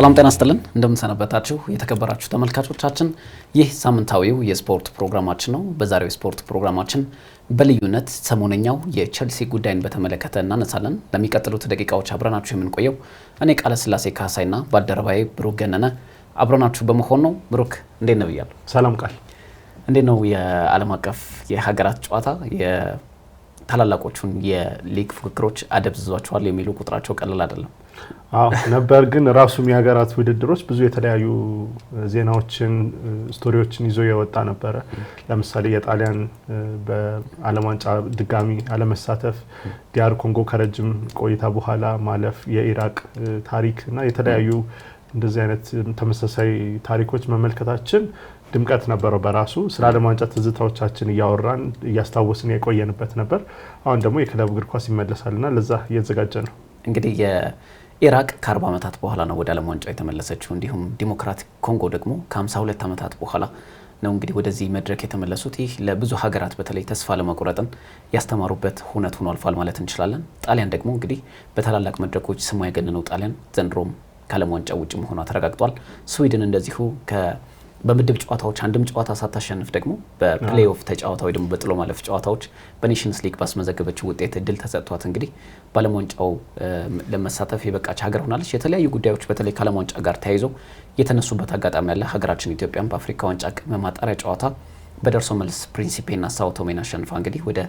ሰላም ጤና ይስጥልን እንደምን ሰነበታችሁ የተከበራችሁ ተመልካቾቻችን ይህ ሳምንታዊው የስፖርት ፕሮግራማችን ነው። በዛሬው የስፖርት ፕሮግራማችን በልዩነት ሰሞነኛው የቼልሲ ጉዳይን በተመለከተ እናነሳለን። ለሚቀጥሉት ደቂቃዎች አብረናችሁ የምንቆየው እኔ ቃለ ስላሴ ካሳይና ባልደረባዬ ብሩክ ገነነ አብረናችሁ በመሆን ነው። ብሩክ እንዴት ነው ብያለሁ። ሰላም ቃል እንዴት ነው የዓለም አቀፍ የሀገራት ጨዋታ የታላላቆቹን የሊግ ፉክክሮች አደብዝዟቸዋል የሚሉ ቁጥራቸው ቀላል አይደለም። ነበር ግን ራሱም የሀገራት ውድድሮች ብዙ የተለያዩ ዜናዎችን ስቶሪዎችን ይዞ የወጣ ነበር። ለምሳሌ የጣሊያን በዓለም ዋንጫ ድጋሚ አለመሳተፍ፣ ዲያር ኮንጎ ከረጅም ቆይታ በኋላ ማለፍ፣ የኢራቅ ታሪክ እና የተለያዩ እንደዚህ አይነት ተመሳሳይ ታሪኮች መመልከታችን ድምቀት ነበረው በራሱ። ስለ ዓለም ዋንጫ ትዝታዎቻችን እያወራን እያስታወስን የቆየንበት ነበር። አሁን ደግሞ የክለብ እግር ኳስ ይመለሳልና ለዛ እየተዘጋጀ ነው። እንግዲህ የኢራቅ ከ40 ዓመታት በኋላ ነው ወደ ዓለም ዋንጫ የተመለሰችው። እንዲሁም ዲሞክራቲክ ኮንጎ ደግሞ ከ52 ዓመታት በኋላ ነው እንግዲህ ወደዚህ መድረክ የተመለሱት። ይህ ለብዙ ሀገራት በተለይ ተስፋ ለመቁረጥን ያስተማሩበት ሁነት ሆኖ አልፏል ማለት እንችላለን። ጣሊያን ደግሞ እንግዲህ በታላላቅ መድረኮች ስሟ የገነነው ጣሊያን ዘንድሮም ከዓለም ዋንጫ ውጭ መሆኗ ተረጋግጧል። ስዊድን እንደዚሁ በምድብ ጨዋታዎች አንድም ጨዋታ ሳታሸንፍ ደግሞ በፕሌይኦፍ ተጫዋታ ወይ ደግሞ በጥሎ ማለፍ ጨዋታዎች በኔሽንስ ሊግ ባስመዘገበችው ውጤት እድል ተሰጥቷት እንግዲህ በዓለም ዋንጫው ለመሳተፍ የበቃች ሀገር ሆናለች። የተለያዩ ጉዳዮች በተለይ ከዓለም ዋንጫ ጋር ተያይዞ የተነሱበት አጋጣሚ ያለ ሀገራችን ኢትዮጵያም በአፍሪካ ዋንጫ ቅድመ ማጣሪያ ጨዋታ በደርሶ መልስ ፕሪንሲፔና ሳኦ ቶሜን አሸንፋ እንግዲህ ወደ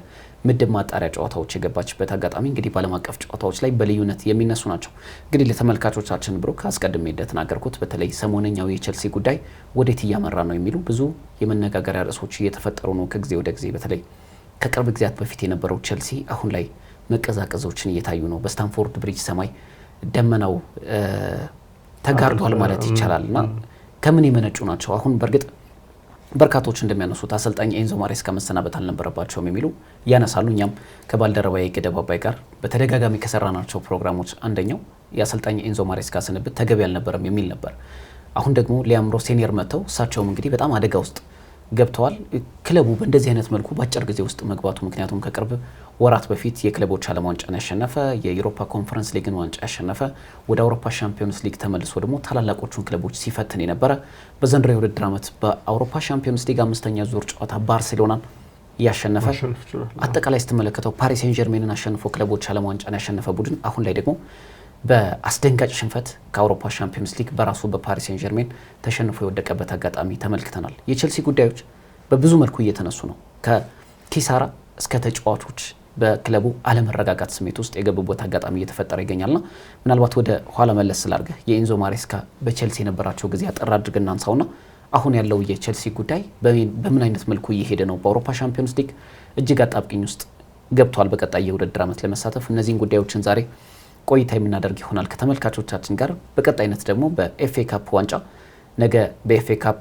ምድብ ማጣሪያ ጨዋታዎች የገባችበት አጋጣሚ እንግዲህ በዓለም አቀፍ ጨዋታዎች ላይ በልዩነት የሚነሱ ናቸው። እንግዲህ ለተመልካቾቻችን ብሩክ አስቀድሜ እንደተናገርኩት በተለይ ሰሞነኛው የቼልሲ ጉዳይ ወዴት እያመራ ነው የሚሉ ብዙ የመነጋገሪያ ርዕሶች እየተፈጠሩ ነው ከጊዜ ወደ ጊዜ። በተለይ ከቅርብ ጊዜያት በፊት የነበረው ቼልሲ አሁን ላይ መቀዛቀዞችን እየታዩ ነው። በስታንፎርድ ብሪጅ ሰማይ ደመናው ተጋርዷል ማለት ይቻላልና ከምን የመነጩ ናቸው? አሁን በእርግጥ በርካቶች እንደሚያነሱት አሰልጣኝ ኤንዞ ማሬስካ መሰናበት አልነበረባቸውም የሚሉ ያነሳሉ። እኛም ከባልደረባዬ ገደብ አባይ ጋር በተደጋጋሚ ከሰራናቸው ፕሮግራሞች አንደኛው የአሰልጣኝ ኤንዞ ማሬስካ ስንብት ተገቢ አልነበረም የሚል ነበር። አሁን ደግሞ ሊያምሮ ሴኒየር መጥተው እሳቸውም እንግዲህ በጣም አደጋ ውስጥ ገብተዋል። ክለቡ በእንደዚህ አይነት መልኩ በአጭር ጊዜ ውስጥ መግባቱ ምክንያቱም ከቅርብ ወራት በፊት የክለቦች ዓለም ዋንጫን ያሸነፈ፣ የዩሮፓ ኮንፈረንስ ሊግን ዋንጫ ያሸነፈ፣ ወደ አውሮፓ ሻምፒዮንስ ሊግ ተመልሶ ደግሞ ታላላቆቹን ክለቦች ሲፈትን የነበረ፣ በዘንድሮ የውድድር ዓመት በአውሮፓ ሻምፒዮንስ ሊግ 5ኛ ዙር ጨዋታ ባርሴሎናን ያሸነፈ፣ አጠቃላይ ስትመለከተው ፓሪስ ሴን ጀርሜንን አሸንፎ ክለቦች ዓለም ዋንጫን ያሸነፈ ቡድን አሁን ላይ ደግሞ በአስደንጋጭ ሽንፈት ከአውሮፓ ሻምፒዮንስ ሊግ በራሱ በፓሪስ ሴን ጀርሜን ተሸንፎ የወደቀበት አጋጣሚ ተመልክተናል። የቼልሲ ጉዳዮች በብዙ መልኩ እየተነሱ ነው። ከኪሳራ እስከ ተጫዋቾች በክለቡ አለመረጋጋት ስሜት ውስጥ የገቡበት አጋጣሚ እየተፈጠረ ይገኛልና ምናልባት ወደ ኋላ መለስ ስላርገ የኤንዞ ማሬስካ በቼልሲ የነበራቸው ጊዜ አጠር አድርገን እናንሳውና አሁን ያለው የቼልሲ ጉዳይ በምን አይነት መልኩ እየሄደ ነው? በአውሮፓ ሻምፒዮንስ ሊግ እጅግ አጣብቂኝ ውስጥ ገብቷል በቀጣይ የውድድር ዓመት ለመሳተፍ። እነዚህን ጉዳዮችን ዛሬ ቆይታ የምናደርግ ይሆናል ከተመልካቾቻችን ጋር። በቀጣይነት ደግሞ በኤፍኤ ካፕ ዋንጫ ነገ በኤፍኤ ካፕ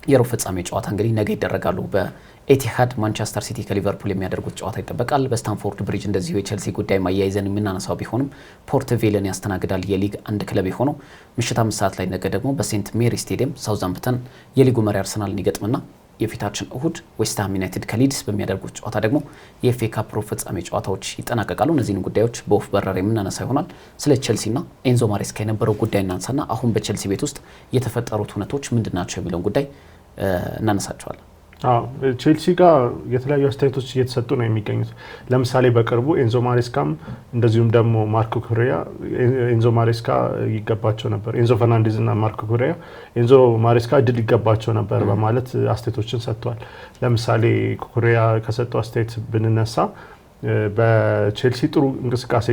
የሩብ ፍጻሜ ጨዋታ እንግዲህ ነገ ይደረጋሉ። በኤቲሃድ ማንቸስተር ሲቲ ከሊቨርፑል የሚያደርጉት ጨዋታ ይጠበቃል። በስታንፎርድ ብሪጅ እንደዚሁ የቼልሲ ጉዳይ ማያይዘን የምናነሳው ቢሆንም ፖርት ቬልን ያስተናግዳል የሊግ አንድ ክለብ የሆነው። ምሽት 5 ሰዓት ላይ ነገ ደግሞ በሴንት ሜሪ ስቴዲየም ሳውዛምፕተን የሊጉ መሪ አርሰናልን ይገጥምና የፊታችን እሁድ ዌስትሃም ዩናይትድ ከሊድስ በሚያደርጉት ጨዋታ ደግሞ የኤፍኤ ካፕ ሩብ ፍጻሜ ጨዋታዎች ይጠናቀቃሉ። እነዚህን ጉዳዮች በወፍ በረር የምናነሳ ይሆናል። ስለ ቼልሲና ኤንዞ ማሬስካ የነበረው ጉዳይ እናንሳና አሁን በቼልሲ ቤት ውስጥ የተፈጠሩት ሁነቶች ምንድናቸው የሚለውን ጉዳይ እናነሳቸዋለን። ቼልሲ ጋር የተለያዩ አስተያየቶች እየተሰጡ ነው የሚገኙት። ለምሳሌ በቅርቡ ኤንዞ ማሬስካም እንደዚሁም ደግሞ ማርኮ ኩሬያ ኤንዞ ማሬስካ ይገባቸው ነበር፣ ኤንዞ ፈርናንዴዝ እና ማርኮ ኩሬያ ኤንዞ ማሬስካ እድል ይገባቸው ነበር በማለት አስተያየቶችን ሰጥተዋል። ለምሳሌ ኩሬያ ከሰጠው አስተያየት ብንነሳ በቼልሲ ጥሩ እንቅስቃሴ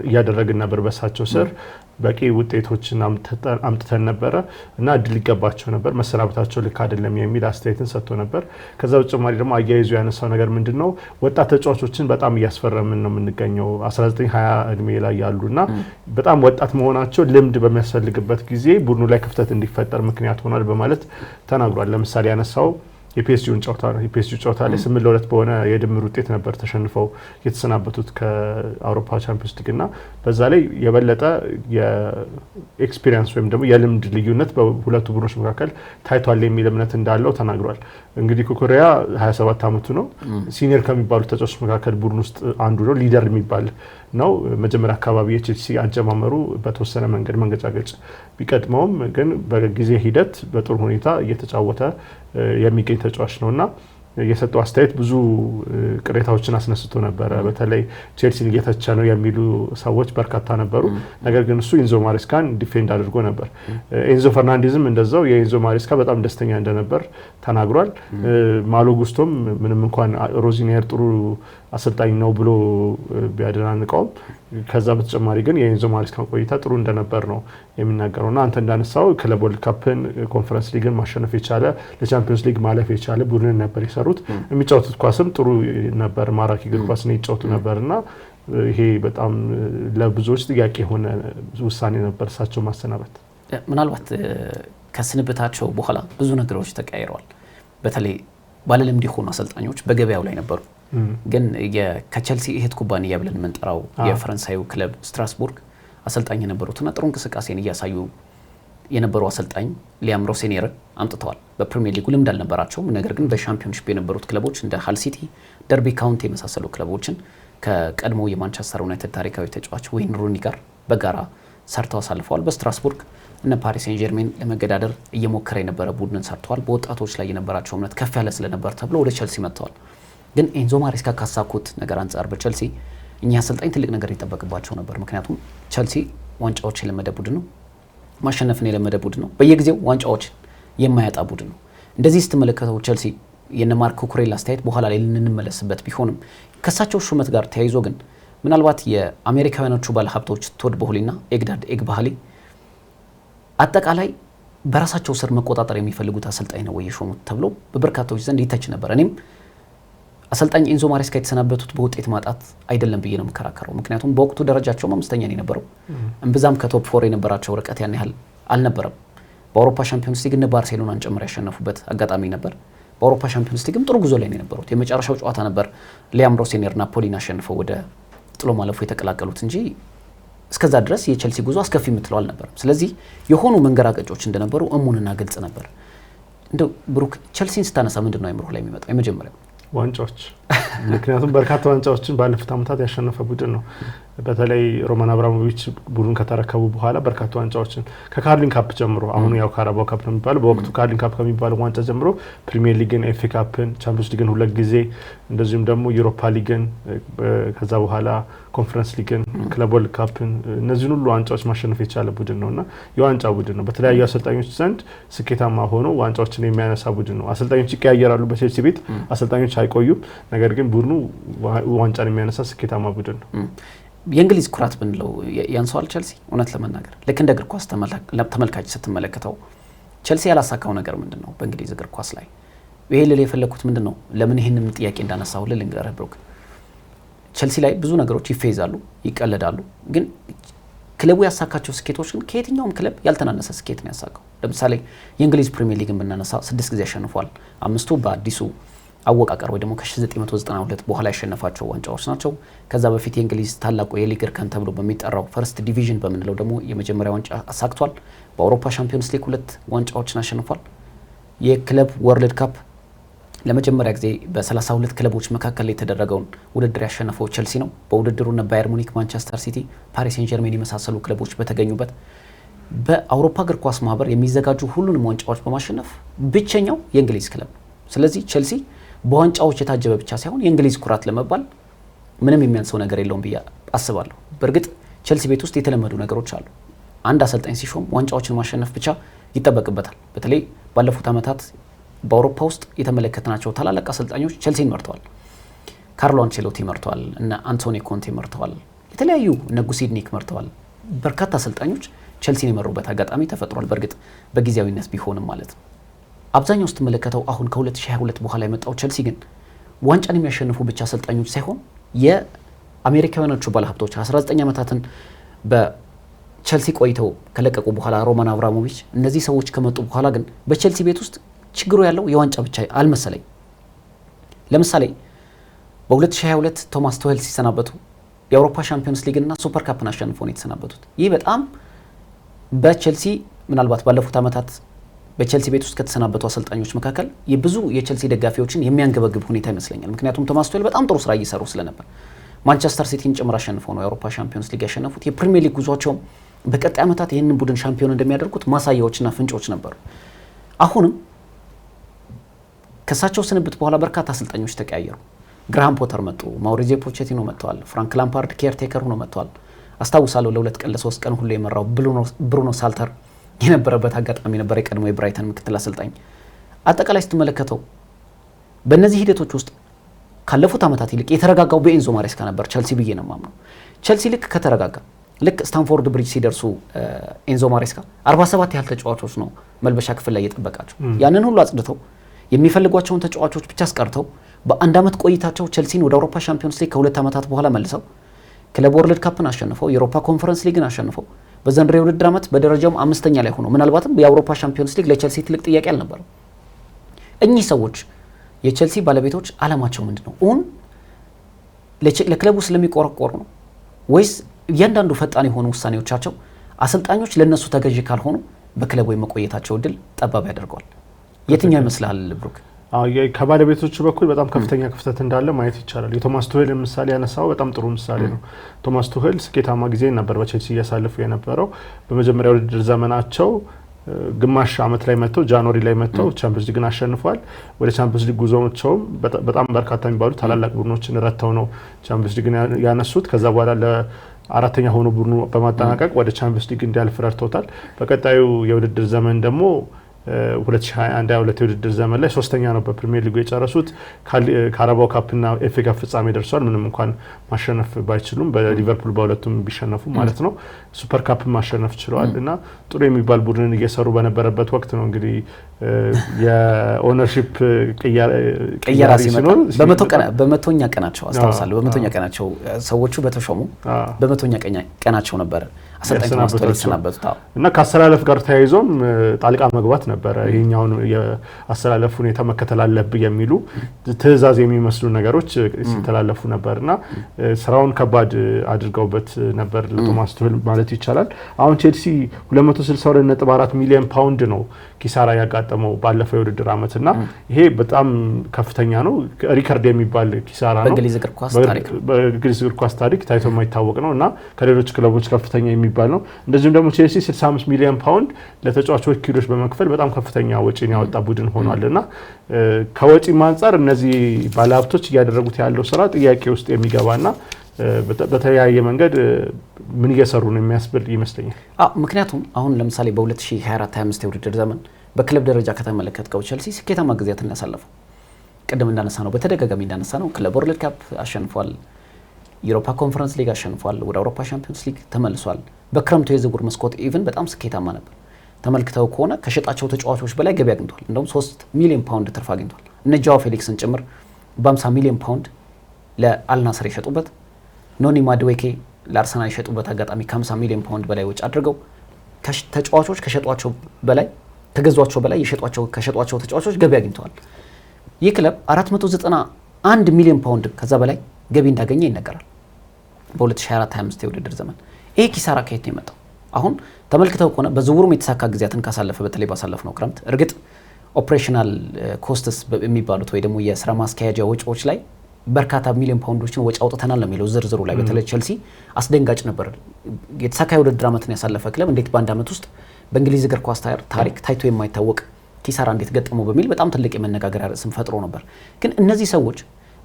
እያደረግን ነበር፣ በሳቸው ስር በቂ ውጤቶችን አምጥተን ነበረ እና እድል ይገባቸው ነበር፣ መሰናበታቸው ልክ አይደለም የሚል አስተያየትን ሰጥቶ ነበር። ከዛ በተጨማሪ ደግሞ አያይዞ ያነሳው ነገር ምንድነው ወጣት ተጫዋቾችን በጣም እያስፈረምን ነው የምንገኘው 19-20 እድሜ ላይ ያሉና በጣም ወጣት መሆናቸው ልምድ በሚያስፈልግበት ጊዜ ቡድኑ ላይ ክፍተት እንዲፈጠር ምክንያት ሆኗል በማለት ተናግሯል። ለምሳሌ ያነሳው የፒኤስጂውን ጨዋታ ነው። የፒኤስጂ ጨዋታ ላይ 8-2 በሆነ የድምር ውጤት ነበር ተሸንፈው የተሰናበቱት ከአውሮፓ ቻምፒዮንስ ሊግ እና በዛ ላይ የበለጠ የኤክስፒሪየንስ ወይም ደግሞ የልምድ ልዩነት በሁለቱ ቡድኖች መካከል ታይቷል የሚል እምነት እንዳለው ተናግሯል። እንግዲህ ኩኩሬያ 27 ዓመቱ ነው። ሲኒየር ከሚባሉ ተጫዋቾች መካከል ቡድን ውስጥ አንዱ ነው። ሊደር የሚባል ነው። መጀመሪያ አካባቢ የቼልሲ አጀማመሩ በተወሰነ መንገድ መንገጫገጭ ቢቀድመውም ግን በጊዜ ሂደት በጥሩ ሁኔታ እየተጫወተ የሚገኝ ተጫዋች ነውና የሰጠው አስተያየት ብዙ ቅሬታዎችን አስነስቶ ነበረ። በተለይ ቼልሲን እየተቸ ነው የሚሉ ሰዎች በርካታ ነበሩ። ነገር ግን እሱ ኤንዞ ማሬስካን ዲፌንድ አድርጎ ነበር። ኤንዞ ፈርናንዴዝም እንደዛው የኤንዞ ማሬስካ በጣም ደስተኛ እንደነበር ተናግሯል። ማሎ ጉስቶም ምንም እንኳን ሮዚኒየር ጥሩ አሰልጣኝ ነው ብሎ ቢያደናንቀውም ከዛ በተጨማሪ ግን የኤንዞ ማሬስካን ቆይታ ጥሩ እንደነበር ነው የሚናገረውና አንተ እንዳነሳው ክለብ ወርልድ ካፕን ኮንፈረንስ ሊግን ማሸነፍ የቻለ ለቻምፒዮንስ ሊግ ማለፍ የቻለ ቡድን ነበር የሰሩት። የሚጫወቱት ኳስም ጥሩ ነበር፣ ማራኪ እግር ኳስ ነው ይጫወቱ ነበርና ይሄ በጣም ለብዙዎች ጥያቄ የሆነ ውሳኔ ነበር እሳቸው ማሰናበት። ምናልባት ከስንብታቸው በኋላ ብዙ ነገሮች ተቀያይረዋል። በተለይ ባለልምድ የሆኑ አሰልጣኞች በገበያው ላይ ነበሩ። ግን ከቼልሲ እህት ኩባንያ ብለን የምንጠራው የፈረንሳዩ ክለብ ስትራስቡርግ አሰልጣኝ የነበሩትና ጥሩ እንቅስቃሴን እያሳዩ የነበሩ አሰልጣኝ ሊያም ሮሴኒየር አምጥተዋል። በፕሪሚየር ሊጉ ልምድ አልነበራቸውም። ነገር ግን በሻምፒዮንሺፕ የነበሩት ክለቦች እንደ ሃል ሲቲ፣ ደርቢ ካውንቲ የመሳሰሉ ክለቦችን ከቀድሞ የማንቸስተር ዩናይትድ ታሪካዊ ተጫዋች ዌይን ሩኒ ጋር በጋራ ሰርተው አሳልፈዋል። በስትራስቡርግ እነ ፓሪስ ሴን ጀርሜን ለመገዳደር እየሞከረ የነበረ ቡድንን ሰርተዋል። በወጣቶች ላይ የነበራቸው እምነት ከፍ ያለ ስለነበር ተብሎ ወደ ቼልሲ መጥተዋል። ግን ኤንዞ ማሬስካ ካሳኩት ነገር አንጻር በቼልሲ እኛ አሰልጣኝ ትልቅ ነገር ይጠበቅባቸው ነበር። ምክንያቱም ቼልሲ ዋንጫዎች የለመደ ቡድን ነው፣ ማሸነፍን የለመደ ቡድን ነው፣ በየጊዜው ዋንጫዎች የማያጣ ቡድን ነው። እንደዚህ ስትመለከተው ቼልሲ የነ ማርክ ኩሬላ አስተያየት በኋላ ላይ ልንመለስበት ቢሆንም ከሳቸው ሹመት ጋር ተያይዞ ግን ምናልባት የአሜሪካውያኖቹ ባለሀብቶች ቶድ ቦህሊና ኤግዳድ ኤግባህሊ አጠቃላይ በራሳቸው ስር መቆጣጠር የሚፈልጉት አሰልጣኝ ነው ወይ የሾሙት ተብሎ በበርካታዎች ዘንድ ይተች ነበር። እኔም አሰልጣኝ ኤንዞ ማሬስካ የተሰናበቱት በውጤት ማጣት አይደለም ብዬ ነው የምከራከረው። ምክንያቱም በወቅቱ ደረጃቸውም አምስተኛ ነው የነበረው። እምብዛም ከቶፕ ፎር የነበራቸው ርቀት ያን ያህል አልነበረም። በአውሮፓ ሻምፒዮንስ ሊግ እነ ባርሴሎናን ጨምሮ ያሸነፉበት አጋጣሚ ነበር። በአውሮፓ ሻምፒዮንስ ሊግም ጥሩ ጉዞ ላይ ነው የነበሩት። የመጨረሻው ጨዋታ ነበር ሊያም ሮሴኒየር ናፖሊን አሸንፈው ወደ ጥሎ ማለፉ የተቀላቀሉት እንጂ እስከዛ ድረስ የቼልሲ ጉዞ አስከፊ የምትለው አልነበረም። ስለዚህ የሆኑ መንገራገጮች እንደነበሩ እሙንና ግልጽ ነበር። እንደው ብሩክ ቼልሲን ስታነሳ ምንድነው አይምሮህ ላይ የሚመጣው? የመጀመሪያው ዋንጫዎች። ምክንያቱም በርካታ ዋንጫዎችን ባለፉት ዓመታት ያሸነፈ ቡድን ነው። በተለይ ሮማን አብራሞቪች ቡድን ከተረከቡ በኋላ በርካታ ዋንጫዎችን ከካርሊን ካፕ ጀምሮ አሁን ያው ካራባው ካፕ ነው የሚባለው፣ በወቅቱ ካርሊን ካፕ ከሚባለው ዋንጫ ጀምሮ ፕሪሚየር ሊግን፣ ኤፍ ኤ ካፕን፣ ቻምፒዮንስ ሊግን 2 ጊዜ እንደዚሁም ደግሞ ዩሮፓ ሊግን፣ ከዛ በኋላ ኮንፈረንስ ሊግን፣ ክለብ ወርልድ ካፕን እነዚህን ሁሉ ዋንጫዎች ማሸነፍ የቻለ ቡድን ነውና የዋንጫ ቡድን ነው። በተለያዩ አሰልጣኞች ዘንድ ስኬታማ ሆኖ ዋንጫዎችን የሚያነሳ ቡድን ነው። አሰልጣኞች ይቀያየራሉ በቼልሲ ቤት፣ አሰልጣኞች አይቆዩም። ነገር ግን ቡድኑ ዋንጫን የሚያነሳ ስኬታማ ቡድን ነው። የእንግሊዝ ኩራት ብንለው ያንሰዋል ቼልሲ። እውነት ለመናገር ልክ እንደ እግር ኳስ ተመልካች ስትመለከተው ቼልሲ ያላሳካው ነገር ምንድነው? በእንግሊዝ እግር ኳስ ላይ ይሄ ልል የፈለኩት ምንድነው? ለምን ይሄንን ጥያቄ እንዳነሳው ልንገርህ ብሩክ። ቼልሲ ላይ ብዙ ነገሮች ይፈይዛሉ፣ ይቀለዳሉ። ግን ክለቡ ያሳካቸው ስኬቶች ግን ከየትኛውም ክለብ ያልተናነሰ ስኬት ነው ያሳካው። ለምሳሌ የእንግሊዝ ፕሪሚየር ሊግን ብናነሳ 6 ጊዜ ያሸንፏል። 5ቱ በአዲሱ አወቃቀር ወይ ደግሞ ከ1992 በኋላ ያሸነፋቸው ዋንጫዎች ናቸው። ከዛ በፊት የእንግሊዝ ታላቁ የሊግ እርከን ተብሎ በሚጠራው ፈርስት ዲቪዥን በምንለው ደግሞ የመጀመሪያ ዋንጫ አሳክቷል። በአውሮፓ ሻምፒዮንስ ሊግ 2 ዋንጫዎችን አሸንፏል። የክለብ ወርልድ ካፕ ለመጀመሪያ ጊዜ በ32 ክለቦች መካከል የተደረገውን ውድድር ያሸነፈው ቼልሲ ነው። በውድድሩ እነ ባየር ሙኒክ፣ ማንቸስተር ሲቲ፣ ፓሪስ ሴን ጀርሜን የመሳሰሉ ክለቦች በተገኙበት በአውሮፓ እግር ኳስ ማህበር የሚዘጋጁ ሁሉንም ዋንጫዎች በማሸነፍ ብቸኛው የእንግሊዝ ክለብ ነው። ስለዚህ ቼልሲ በዋንጫዎች የታጀበ ብቻ ሳይሆን የእንግሊዝ ኩራት ለመባል ምንም የሚያንሰው ነገር የለውም ብዬ አስባለሁ። በእርግጥ ቼልሲ ቤት ውስጥ የተለመዱ ነገሮች አሉ። አንድ አሰልጣኝ ሲሾም ዋንጫዎችን ማሸነፍ ብቻ ይጠበቅበታል። በተለይ ባለፉት ዓመታት በአውሮፓ ውስጥ የተመለከትናቸው ታላላቅ አሰልጣኞች ቼልሲን መርተዋል። ካርሎ አንቼሎቲ መርተዋል፣ እነ አንቶኒ ኮንቴ መርተዋል፣ የተለያዩ እነ ጉሲድኒክ መርተዋል። በርካታ አሰልጣኞች ቼልሲን የመሩበት አጋጣሚ ተፈጥሯል። በእርግጥ በጊዜያዊነት ቢሆንም ማለት ነው። አብዛኛው ስትመለከተው አሁን ከ2022 በኋላ የመጣው ቼልሲ ግን ዋንጫን የሚያሸንፉ ብቻ አሰልጣኞች ሳይሆን የአሜሪካውያኖቹ ባለሀብቶች 19 ዓመታትን በቼልሲ ቆይተው ከለቀቁ በኋላ ሮማን አብራሞቪች እነዚህ ሰዎች ከመጡ በኋላ ግን በቼልሲ ቤት ውስጥ ችግሩ ያለው የዋንጫ ብቻ አልመሰለኝ። ለምሳሌ በ2022 ቶማስ ቱሄል ሲሰናበቱ የአውሮፓ ሻምፒዮንስ ሊግና ሱፐር ካፕን አሸንፈው ነው የተሰናበቱት። ይህ በጣም በቼልሲ ምናልባት ባለፉት ዓመታት በቼልሲ ቤት ውስጥ ከተሰናበቱ አሰልጣኞች መካከል የብዙ የቼልሲ ደጋፊዎችን የሚያንገበግብ ሁኔታ ይመስለኛል። ምክንያቱም ቶማስ ቱሄል በጣም ጥሩ ስራ እየሰሩ ስለነበር ማንቸስተር ሲቲን ጭምር አሸንፈው ነው የአውሮፓ ሻምፒዮንስ ሊግ ያሸነፉት። የፕሪሚየር ሊግ ጉዟቸውም በቀጣይ ዓመታት ይህንን ቡድን ሻምፒዮን እንደሚያደርጉት ማሳያዎችና ፍንጮች ነበሩ። አሁንም ከሳቸው ስንብት በኋላ በርካታ አሰልጣኞች ተቀያየሩ። ግራሃም ፖተር መጡ፣ ማውሪዚዮ ፖቼቲኖ መጥተዋል፣ ፍራንክ ላምፓርድ ኬርቴከር ሆኖ መጥተዋል። አስታውሳለሁ ለ2 ቀን ለ3 ቀን ሁሉ የመራው ብሩኖ ሳልተር የነበረበት አጋጣሚ ነበር፣ የቀድሞ የብራይተን ምክትል አሰልጣኝ። አጠቃላይ ስትመለከተው በእነዚህ ሂደቶች ውስጥ ካለፉት ዓመታት ይልቅ የተረጋጋው በኤንዞ ማሬስካ ነበር ቸልሲ ብዬ ነው የማምነው። ቸልሲ ልክ ከተረጋጋ ልክ ስታንፎርድ ብሪጅ ሲደርሱ ኤንዞ ማሬስካ 47 ያህል ተጫዋቾች ነው መልበሻ ክፍል ላይ የጠበቃቸው። ያንን ሁሉ አጽድተው የሚፈልጓቸውን ተጫዋቾች ብቻ አስቀርተው በአንድ ዓመት ቆይታቸው ቸልሲን ወደ አውሮፓ ሻምፒዮንስ ሊግ ከ2 ዓመታት በኋላ መልሰው ክለብ ወርልድ ካፕን አሸንፈው የአውሮፓ ኮንፈረንስ ሊግን አሸንፈው በዘንድሮ የውድድር ዓመት በደረጃውም 5ኛ ላይ ሆኖ ምናልባትም የአውሮፓ ሻምፒዮንስ ሊግ ለቸልሲ ትልቅ ጥያቄ አልነበረም። እኚህ ሰዎች የቸልሲ ባለቤቶች ዓላማቸው ምንድነው? ለክለቡ ስለሚቆረቆሩ ነው ወይስ እያንዳንዱ ፈጣን የሆኑ ውሳኔዎቻቸው አሰልጣኞች ለነሱ ተገዢ ካልሆኑ በክለቡ የመቆየታቸው እድል ጠባብ ያደርገዋል? የትኛው ይመስላል ብሩክ? ከባለቤቶቹ በኩል በጣም ከፍተኛ ክፍተት እንዳለ ማየት ይቻላል። የቶማስ ቱሄል ምሳሌ ያነሳው በጣም ጥሩ ምሳሌ ነው። ቶማስ ቱሄል ስኬታማ ጊዜ ነበር በቸልሲ እያሳለፉ የነበረው። በመጀመሪያ ውድድር ዘመናቸው ግማሽ ዓመት ላይ መጥተው ጃንዋሪ ላይ መጥተው ቻምፒዮንስ ሊግን አሸንፏል። ወደ ቻምፒዮንስ ሊግ ጉዞዎቻቸውም በጣም በርካታ የሚባሉ ታላላቅ ቡድኖችን ረተው ነው ቻምፒዮንስ ሊግን ያነሱት። ከዛ በኋላ ለአራተኛ ሆኖ ቡድኑ በማጠናቀቅ ወደ ቻምፒዮንስ ሊግ እንዲያልፍ ረድተውታል። በቀጣዩ የውድድር ዘመን ደግሞ 2021-22 የውድድር ዘመን ላይ 3ኛ ነው በፕሪሚየር ሊጉ የጨረሱት። ካራባው ካፕና ኤፍ ኤ ካፕ ፍጻሜ ደርሷል። ምንም እንኳን ማሸነፍ ባይችሉም በሊቨርፑል በሁለቱም ቢሸነፉ ማለት ነው። ሱፐር ካፕ ማሸነፍ ችለዋል እና ጥሩ የሚባል ቡድንን እየሰሩ በነበረበት ወቅት ነው እንግዲህ የኦነርሺፕ ቅያራ ሲመጣ በመቶኛ ቀናቸው አስታውሳለሁ። በመቶኛ ቀናቸው ሰዎቹ በተሾሙ በመቶኛ ቀናቸው ነበር አሰልጣኝ ቶማስ ቱሄል የተሰናበቱት እና ከአሰላለፍ ጋር ተያይዞም ጣልቃ መግባት ነበረ። ይሄኛውን የአሰላለፍ ሁኔታ መከተል አለብህ የሚሉ ትዕዛዝ የሚመስሉ ነገሮች ሲተላለፉ ነበርና ስራውን ከባድ አድርገውበት ነበር ለቶማስ ቱሄል ማለት ይቻላል። አሁን ቼልሲ 262.4 ሚሊዮን ፓውንድ ነው ኪሳራ ያጋጠመው ባለፈው የውድድር ዓመትና ይሄ በጣም ከፍተኛ ነው። ሪከርድ የሚባል ኪሳራ ነው በእንግሊዝ እግር ኳስ ታሪክ ታይቶ የማይታወቅ ነውና ከሌሎች ክለቦች ከፍተኛ የሚባል ነው። እንደዚሁም ደግሞ ቼልሲ 65 ሚሊዮን ፓውንድ ለተጫዋቾች ኪሎች በመክፈል በጣም ከፍተኛ ወጪን ያወጣ ቡድን ሆኗልና ከወጪ አንፃር እነዚህ ባለሀብቶች እያደረጉት ያለው ስራ ጥያቄ ውስጥ የሚገባና በተለያየ መንገድ ምን እየሰሩ ነው የሚያስብል ይመስለኛል። ምክንያቱም አሁን ለምሳሌ በ2024-25 የውድድር ዘመን በክለብ ደረጃ ከተመለከትከው ቸልሲ ስኬታማ ጊዜያትን ያሳለፈው ቅድም እንዳነሳ ነው በተደጋጋሚ እንዳነሳ ነው ክለብ ወርልድ ካፕ አሸንፏል፣ የአውሮፓ ኮንፈረንስ ሊግ አሸንፏል፣ ወደ አውሮፓ ሻምፒዮንስ ሊግ ተመልሷል። በክረምቱ የዝውውር መስኮት ኢቭን በጣም ስኬታማ ነበር። ተመልክተው ከሆነ ከሸጣቸው ተጫዋቾች በላይ ገቢ አግኝቷል። እንደውም 3 ሚሊዮን ፓውንድ ትርፍ አግኝቷል። እነ ጃዋ ፌሊክስን ጭምር በ50 ሚሊዮን ፓውንድ ለአልናስር የሸጡበት፣ ኖኒ ማድዌኬ ለአርሰናል የሸጡበት አጋጣሚ ከ50 ሚሊዮን ፓውንድ በላይ ወጪ አድርገው ተጫዋቾች ከሸጧቸው በላይ ከገዟቸው በላይ ከሸጧቸው ተጫዋቾች ገቢ አግኝተዋል። ይህ ክለብ 491 ሚሊዮን ፓውንድ ከዛ በላይ ገቢ እንዳገኘ ይነገራል በ2024-25 የውድድር ዘመን። ይሄ ኪሳራ ከየት ነው የመጣው? አሁን ተመልክተው ከሆነ በዝውውሩም የተሳካ ጊዜያትን ካሳለፈ በተለይ ባሳለፍነው ክረምት እርግጥ ኦፕሬሽናል ኮስትስ የሚባሉት ወይ ደግሞ የስራ ማስኪያጃ ወጪዎች ላይ በርካታ ሚሊዮን ፓውንዶችን ወጪ አውጥተናል ነው የሚለው ዝርዝሩ ላይ። በተለይ ቸልሲ አስደንጋጭ ነበር። የተሳካ የውድድር ዓመትን ያሳለፈ ክለብ እንዴት በአንድ ዓመት ውስጥ በእንግሊዝ እግር ኳስ ታሪክ ታይቶ የማይታወቅ ኪሳራ እንዴት ገጠመው በሚል በጣም ትልቅ የመነጋገሪያ ርዕስም ፈጥሮ ነበር። ግን እነዚህ ሰዎች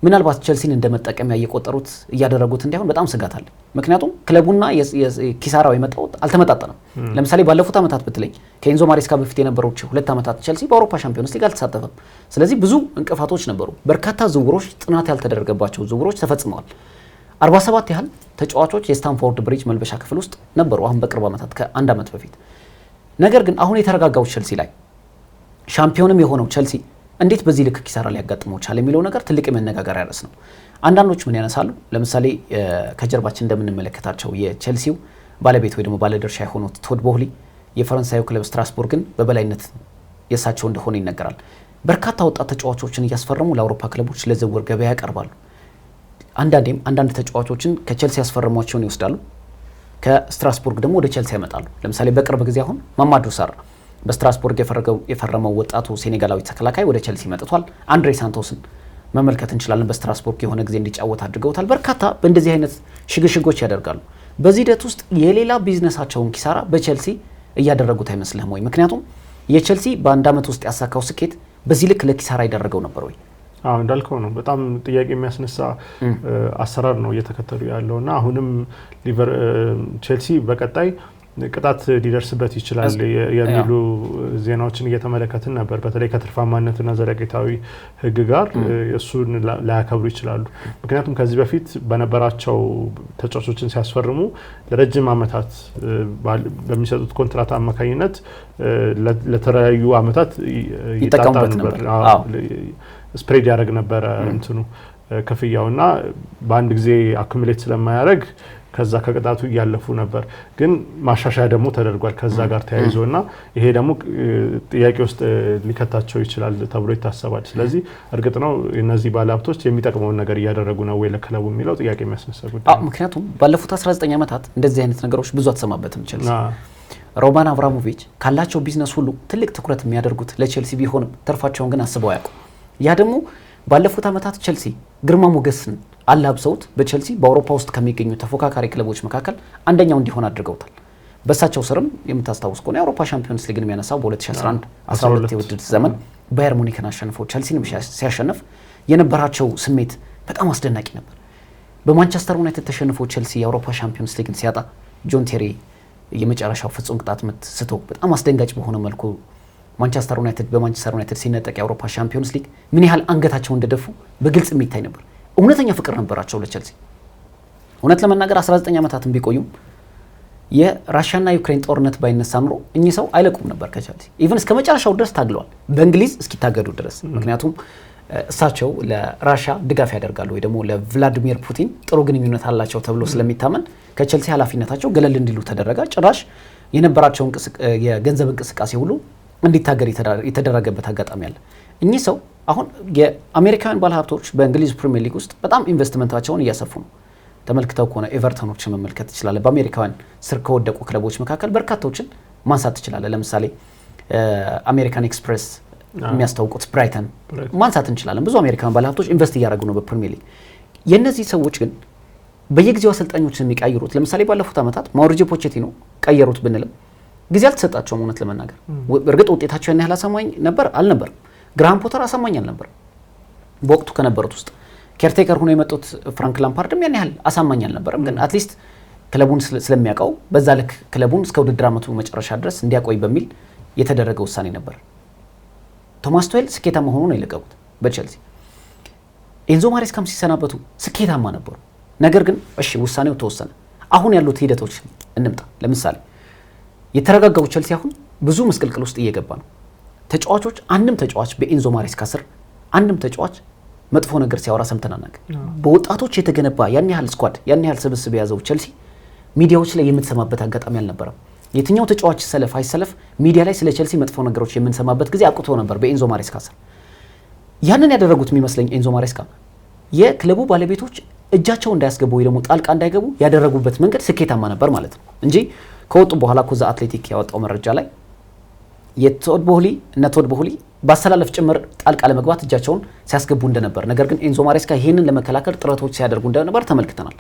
ምናልባት ቸልሲን እንደመጠቀሚያ እየቆጠሩት እያደረጉት እንዲሆን በጣም ስጋት አለ። ምክንያቱም ክለቡና ኪሳራው የመጣው አልተመጣጠነም። ለምሳሌ ባለፉት ዓመታት በተለይ ከኤንዞ ማሬስካ በፊት የነበረው 2 ዓመታት ቸልሲ በአውሮፓ ሻምፒዮንስ ሊግ አልተሳተፈም። ስለዚህ ብዙ እንቅፋቶች ነበሩ። በርካታ ዝውውሮች፣ ጥናት ያልተደረገባቸው ዝውውሮች ተፈጽመዋል። 47 ያህል ተጫዋቾች የስታንፎርድ ብሪጅ መልበሻ ክፍል ውስጥ ነበሩ አሁን በቅርብ ዓመታት ከአንድ ዓመት በፊት። ነገር ግን አሁን የተረጋጋው ቸልሲ ላይ ሻምፒዮንም የሆነው ቸልሲ እንዴት በዚህ ልክ ኪሳራ ሊያጋጥመው ቻለ የሚለው ነገር ትልቅ የመነጋገሪያ ርዕስ ነው። አንዳንዶች ምን ያነሳሉ? ለምሳሌ ከጀርባችን እንደምንመለከታቸው የቸልሲው ባለቤት ወይ ደግሞ ባለድርሻ የሆኑት ቶድ ቦህሊ የፈረንሳዩ ክለብ ስትራስቡርግን በበላይነት የሳቸው እንደሆነ ይነገራል። በርካታ ወጣት ተጫዋቾችን እያስፈረሙ ለአውሮፓ ክለቦች ለዝውውር ገበያ ያቀርባሉ። አንዳንዴም አንዳንድ ተጫዋቾችን ከቸልሲ ያስፈረሟቸውን ይወስዳሉ፣ ከስትራስቡርግ ደግሞ ወደ ቸልሲ ያመጣሉ። ለምሳሌ በቅርብ ጊዜ አሁን ማማዱ ሳር በስትራስቡርግ የፈረመው ወጣቱ ሴኔጋላዊ ተከላካይ ወደ ቸልሲ መጥቷል። አንድሬ ሳንቶስን መመልከት እንችላለን። በስትራስቡርግ የሆነ ጊዜ እንዲጫወት አድርገውታል። በርካታ በእንደዚህ አይነት ሽግሽጎች ያደርጋሉ። በዚህ ሂደት ውስጥ የሌላ ቢዝነሳቸውን ኪሳራ በቼልሲ እያደረጉት አይመስልህም ወይ? ምክንያቱም የቼልሲ በአንድ ዓመት ውስጥ ያሳካው ስኬት በዚህ ልክ ለኪሳራ ይደረገው ነበር ወይ? አዎ እንዳልከው ነው። በጣም ጥያቄ የሚያስነሳ አሰራር ነው እየተከተሉ ያለው እና አሁንም ቼልሲ በቀጣይ ቅጣት ሊደርስበት ይችላል የሚሉ ዜናዎችን እየተመለከትን ነበር። በተለይ ከትርፋማነትና ዘለቄታዊ ሕግ ጋር እሱን ላያከብሩ ይችላሉ። ምክንያቱም ከዚህ በፊት በነበራቸው ተጫዋቾችን ሲያስፈርሙ ለረጅም ዓመታት በሚሰጡት ኮንትራት አማካኝነት ለተለያዩ ዓመታት ይጣጣ ነበር፣ ስፕሬድ ያደርግ ነበረ እንትኑ ክፍያውና በአንድ ጊዜ አኩሙሌት ስለማያደርግ ከዛ ከቅጣቱ እያለፉ ነበር። ግን ማሻሻያ ደግሞ ተደርጓል ከዛ ጋር ተያይዞና ይሄ ደግሞ ጥያቄ ውስጥ ሊከታቸው ይችላል ተብሎ ይታሰባል። ስለዚህ እርግጥ ነው እነዚህ ባለሀብቶች የሚጠቅመውን ነገር እያደረጉ ነው ወይ ለክለቡ የሚለው ጥያቄ የሚያስነሳ ጉዳይ። ምክንያቱም ባለፉት 19 ዓመታት እንደዚህ አይነት ነገሮች ብዙ አትሰማበትም ቼልሲ። ሮማን አብራሞቪች ካላቸው ቢዝነስ ሁሉ ትልቅ ትኩረት የሚያደርጉት ለቼልሲ ቢሆንም ትርፋቸውን ግን አስበው ያውቁ። ያ ደግሞ ባለፉት ዓመታት ቼልሲ ግርማ ሞገስን አላብሰውት በቼልሲ በአውሮፓ ውስጥ ከሚገኙ ተፎካካሪ ክለቦች መካከል አንደኛው እንዲሆን አድርገውታል። በእሳቸው ስርም የምታስታውስ ከሆነ የአውሮፓ ሻምፒዮንስ ሊግን የሚያነሳው በ2011-12 የውድድር ዘመን ባየር ሙኒክን አሸንፈው ቼልሲንም ሲያሸንፍ የነበራቸው ስሜት በጣም አስደናቂ ነበር። በማንቸስተር ዩናይትድ ተሸንፎ ቼልሲ የአውሮፓ ሻምፒዮንስ ሊግን ሲያጣ ጆን ቴሪ የመጨረሻው ፍጹም ቅጣት ምት ስቶ በጣም አስደንጋጭ በሆነ መልኩ በማንቸስተር ዩናይትድ ሲነጠቅ የአውሮፓ ሻምፒዮንስ ሊግ ምን ያህል አንገታቸው እንደደፉ በግልጽ የሚታይ ነበር። እውነተኛ ፍቅር ነበራቸው ለቼልሲ። እውነት ለመናገር 19 ዓመታትን ቢቆዩም የራሽያና ዩክሬን ጦርነት ባይነሳ ኑሮ እኚህ ሰው አይለቁም ነበር ከቼልሲ። ኢቭን እስከ መጨረሻው ድረስ ታግለዋል፣ በእንግሊዝ እስኪታገዱ ድረስ። ምክንያቱም እሳቸው ለራሽያ ድጋፍ ያደርጋሉ ወይ ደግሞ ለቭላዲሚር ፑቲን ጥሩ ግንኙነት አላቸው ተብሎ ስለሚታመን ከቼልሲ ኃላፊነታቸው ገለል እንዲሉ ተደረገ። ጭራሽ የነበራቸው የገንዘብ እንቅስቃሴ ሁሉ እንዲታገር የተደረገበት አጋጣሚ አለ። እኚህ ሰው አሁን የአሜሪካውያን ባለሀብቶች በእንግሊዝ ፕሪሚየር ሊግ ውስጥ በጣም ኢንቨስትመንታቸውን እያሰፉ ነው። ተመልክተው ከሆነ ኤቨርተኖችን መመልከት ትችላለ። በአሜሪካውያን ስር ከወደቁ ክለቦች መካከል በርካታዎችን ማንሳት ትችላለ። ለምሳሌ አሜሪካን ኤክስፕሬስ የሚያስታውቁት ብራይተን ማንሳት እንችላለን። ብዙ አሜሪካውያን ባለሀብቶች ኢንቨስት እያደረጉ ነው በፕሪሚየር ሊግ። የእነዚህ ሰዎች ግን በየጊዜው አሰልጣኞችን የሚቀይሩት ለምሳሌ ባለፉት ዓመታት ማውሪዚዮ ፖቼቲኖ ቀየሩት ብንልም ጊዜ አልተሰጣቸውም። እውነት ለመናገር እርግጥ ውጤታቸው ያን ያህል አሳማኝ ነበር አልነበርም። ግራሃም ፖተር አሳማኝ አልነበር በወቅቱ ከነበሩት ውስጥ። ኬርቴከር ሆኖ የመጡት ፍራንክ ላምፓርድም ያን ያህል አሳማኝ አልነበረም። ግን አትሊስት ክለቡን ስለሚያውቀው በዛ ልክ ክለቡን እስከ ውድድር ዓመቱ መጨረሻ ድረስ እንዲያቆይ በሚል የተደረገ ውሳኔ ነበር። ቶማስ ቱዌል ስኬታማ ሆኖ ነው የለቀቁት በቼልሲ። ኤንዞ ማሬስካም ሲሰናበቱ ስኬታማ ነበሩ። ነገር ግን እሺ ውሳኔው ተወሰነ። አሁን ያሉት ሂደቶች እንምጣ። ለምሳሌ የተረጋጋው ቼልሲ አሁን ብዙ መስቀልቅል ውስጥ እየገባ ነው። ተጫዋቾች አንድም ተጫዋች በኤንዞ ማሬስካ ስር አንድም ተጫዋች መጥፎ ነገር ሲያወራ ሰምተን አናውቅም። በወጣቶች የተገነባ ያን ያህል ስኳድ ያን ያህል ስብስብ የያዘው ቼልሲ ሚዲያዎች ላይ የምትሰማበት አጋጣሚ አልነበረም። የትኛው ተጫዋች ሰለፍ አይሰለፍ ሚዲያ ላይ ስለ ቼልሲ መጥፎ ነገሮች የምንሰማበት ጊዜ አቁቶ ነበር በኤንዞ ማሬስካ ስር። ያንን ያደረጉት የሚመስለኝ ኤንዞ ማሬስካ የክለቡ ባለቤቶች እጃቸው እንዳያስገቡ ወይ ደግሞ ጣልቃ እንዳይገቡ ያደረጉበት መንገድ ስኬታማ ነበር ማለት ነው እንጂ ከወጡ በኋላ ኮዛ አትሌቲክ ያወጣው መረጃ ላይ የቶድ ቦህሊ ባሰላለፍ ጭምር ጣልቃ ለመግባት እጃቸውን ሲያስገቡ እንደነበር፣ ነገር ግን ኤንዞ ማሬስካ ይሄንን ለመከላከል ጥረቶች ሲያደርጉ እንደነበር ተመልክተናል።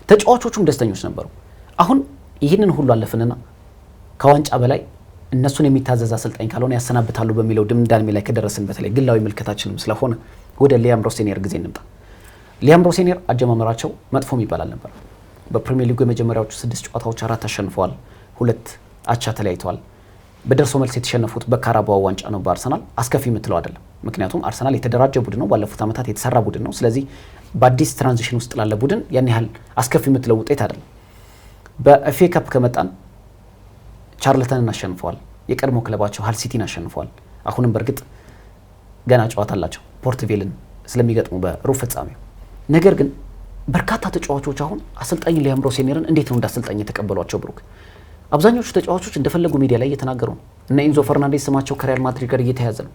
ተጫዋቾቹም ደስተኞች ነበሩ። አሁን ይህንን ሁሉ አለፍንና ከዋንጫ በላይ እነሱን የሚታዘዝ አሰልጣኝ ካልሆነ ያሰናብታሉ በሚለው ድምዳሜ ላይ ከደረስን በተለይ ግላዊ ምልከታችንም ስለሆነ ወደ ሊያም ሮሴኒየር ጊዜ እንምጣ። ሊያም ሮሴኒየር አጀማመራቸው መጥፎ የሚባል አልነበር። በፕሪሚየር ሊጉ የመጀመሪያዎቹ 6 ጨዋታዎች 4 አሸንፈዋል፣ 2 አቻ ተለያይተዋል። በደርሶ መልስ የተሸነፉት በካራባኦ ዋንጫ ነው በአርሰናል። አስከፊ የምትለው አይደለም፣ ምክንያቱም አርሰናል የተደራጀ ቡድን ነው፣ ባለፉት ዓመታት የተሰራ ቡድን ነው። ስለዚህ በአዲስ ትራንዚሽን ውስጥ ላለ ቡድን ያን ያህል አስከፊ የምትለው ውጤት አይደለም። በኤፍኤ ካፕ ከመጣን ቻርልተንን አሸንፈዋል፣ የቀድሞ ክለባቸው ሃል ሲቲን አሸንፈዋል። አሁንም በእርግጥ ገና ጨዋታ አላቸው ፖርት ቬልን ስለሚገጥሙ በሩብ ፍጻሜው። ነገር ግን በርካታ ተጫዋቾች አሁን አሰልጣኝ ሊያም ሮሴኒየርን እንዴት ነው እንዳሰልጣኝ የተቀበሏቸው? ብሩክ አብዛኞቹ ተጫዋቾች እንደፈለጉ ሚዲያ ላይ እየተናገሩ ነው። እነ ኢንዞ ፈርናንዴዝ ስማቸው ከሪያል ማድሪድ ጋር እየተያዘ ነው።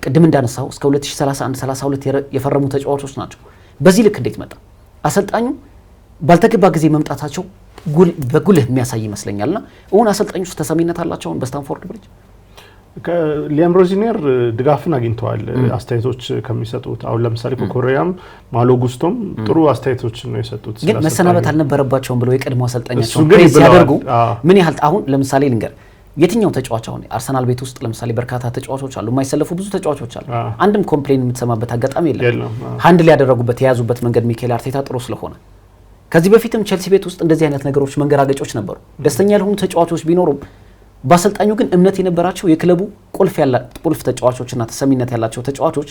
ቅድም እንዳነሳው እስከ 2031-32 የፈረሙ ተጫዋቾች ናቸው። በዚህ ልክ እንዴት መጣ? አሰልጣኙ ባልተገባ ጊዜ መምጣታቸው በጉልህ የሚያሳይ ይመስለኛልና እውን አሰልጣኞች ተሰሚነት አላቸው በስታንፎርድ ብሪጅ? ሊያም ሮዚኔር ድጋፍን አግኝተዋል አስተያየቶች ከሚሰጡት። አሁን ለምሳሌ ኮኮሬያም ማሎ ጉስቶም ጥሩ አስተያየቶች ነው የሰጡት። ግን መሰናበት አልነበረባቸውም ብለው የቀድሞ አሰልጣኛቸው ፕሬስ ሲያደርጉ ምን ያህል አሁን ለምሳሌ ልንገር የትኛው ተጫዋች አሁን አርሰናል ቤት ውስጥ ለምሳሌ በርካታ ተጫዋቾች አሉ፣ የማይሰለፉ ብዙ ተጫዋቾች አሉ። አንድም ኮምፕሌን የምትሰማበት አጋጣሚ የለም። ሃንድል ያደረጉበት የያዙበት መንገድ ሚኬል አርቴታ ጥሩ ስለሆነ ከዚህ በፊትም ቼልሲ ቤት ውስጥ እንደዚህ አይነት ነገሮች መንገራገጮች ነበሩ። ደስተኛ ያልሆኑ ተጫዋቾች ቢኖሩም በአሰልጣኙ ግን እምነት የነበራቸው የክለቡ ቁልፍ ተጫዋቾችና ተሰሚነት ያላቸው ተጫዋቾች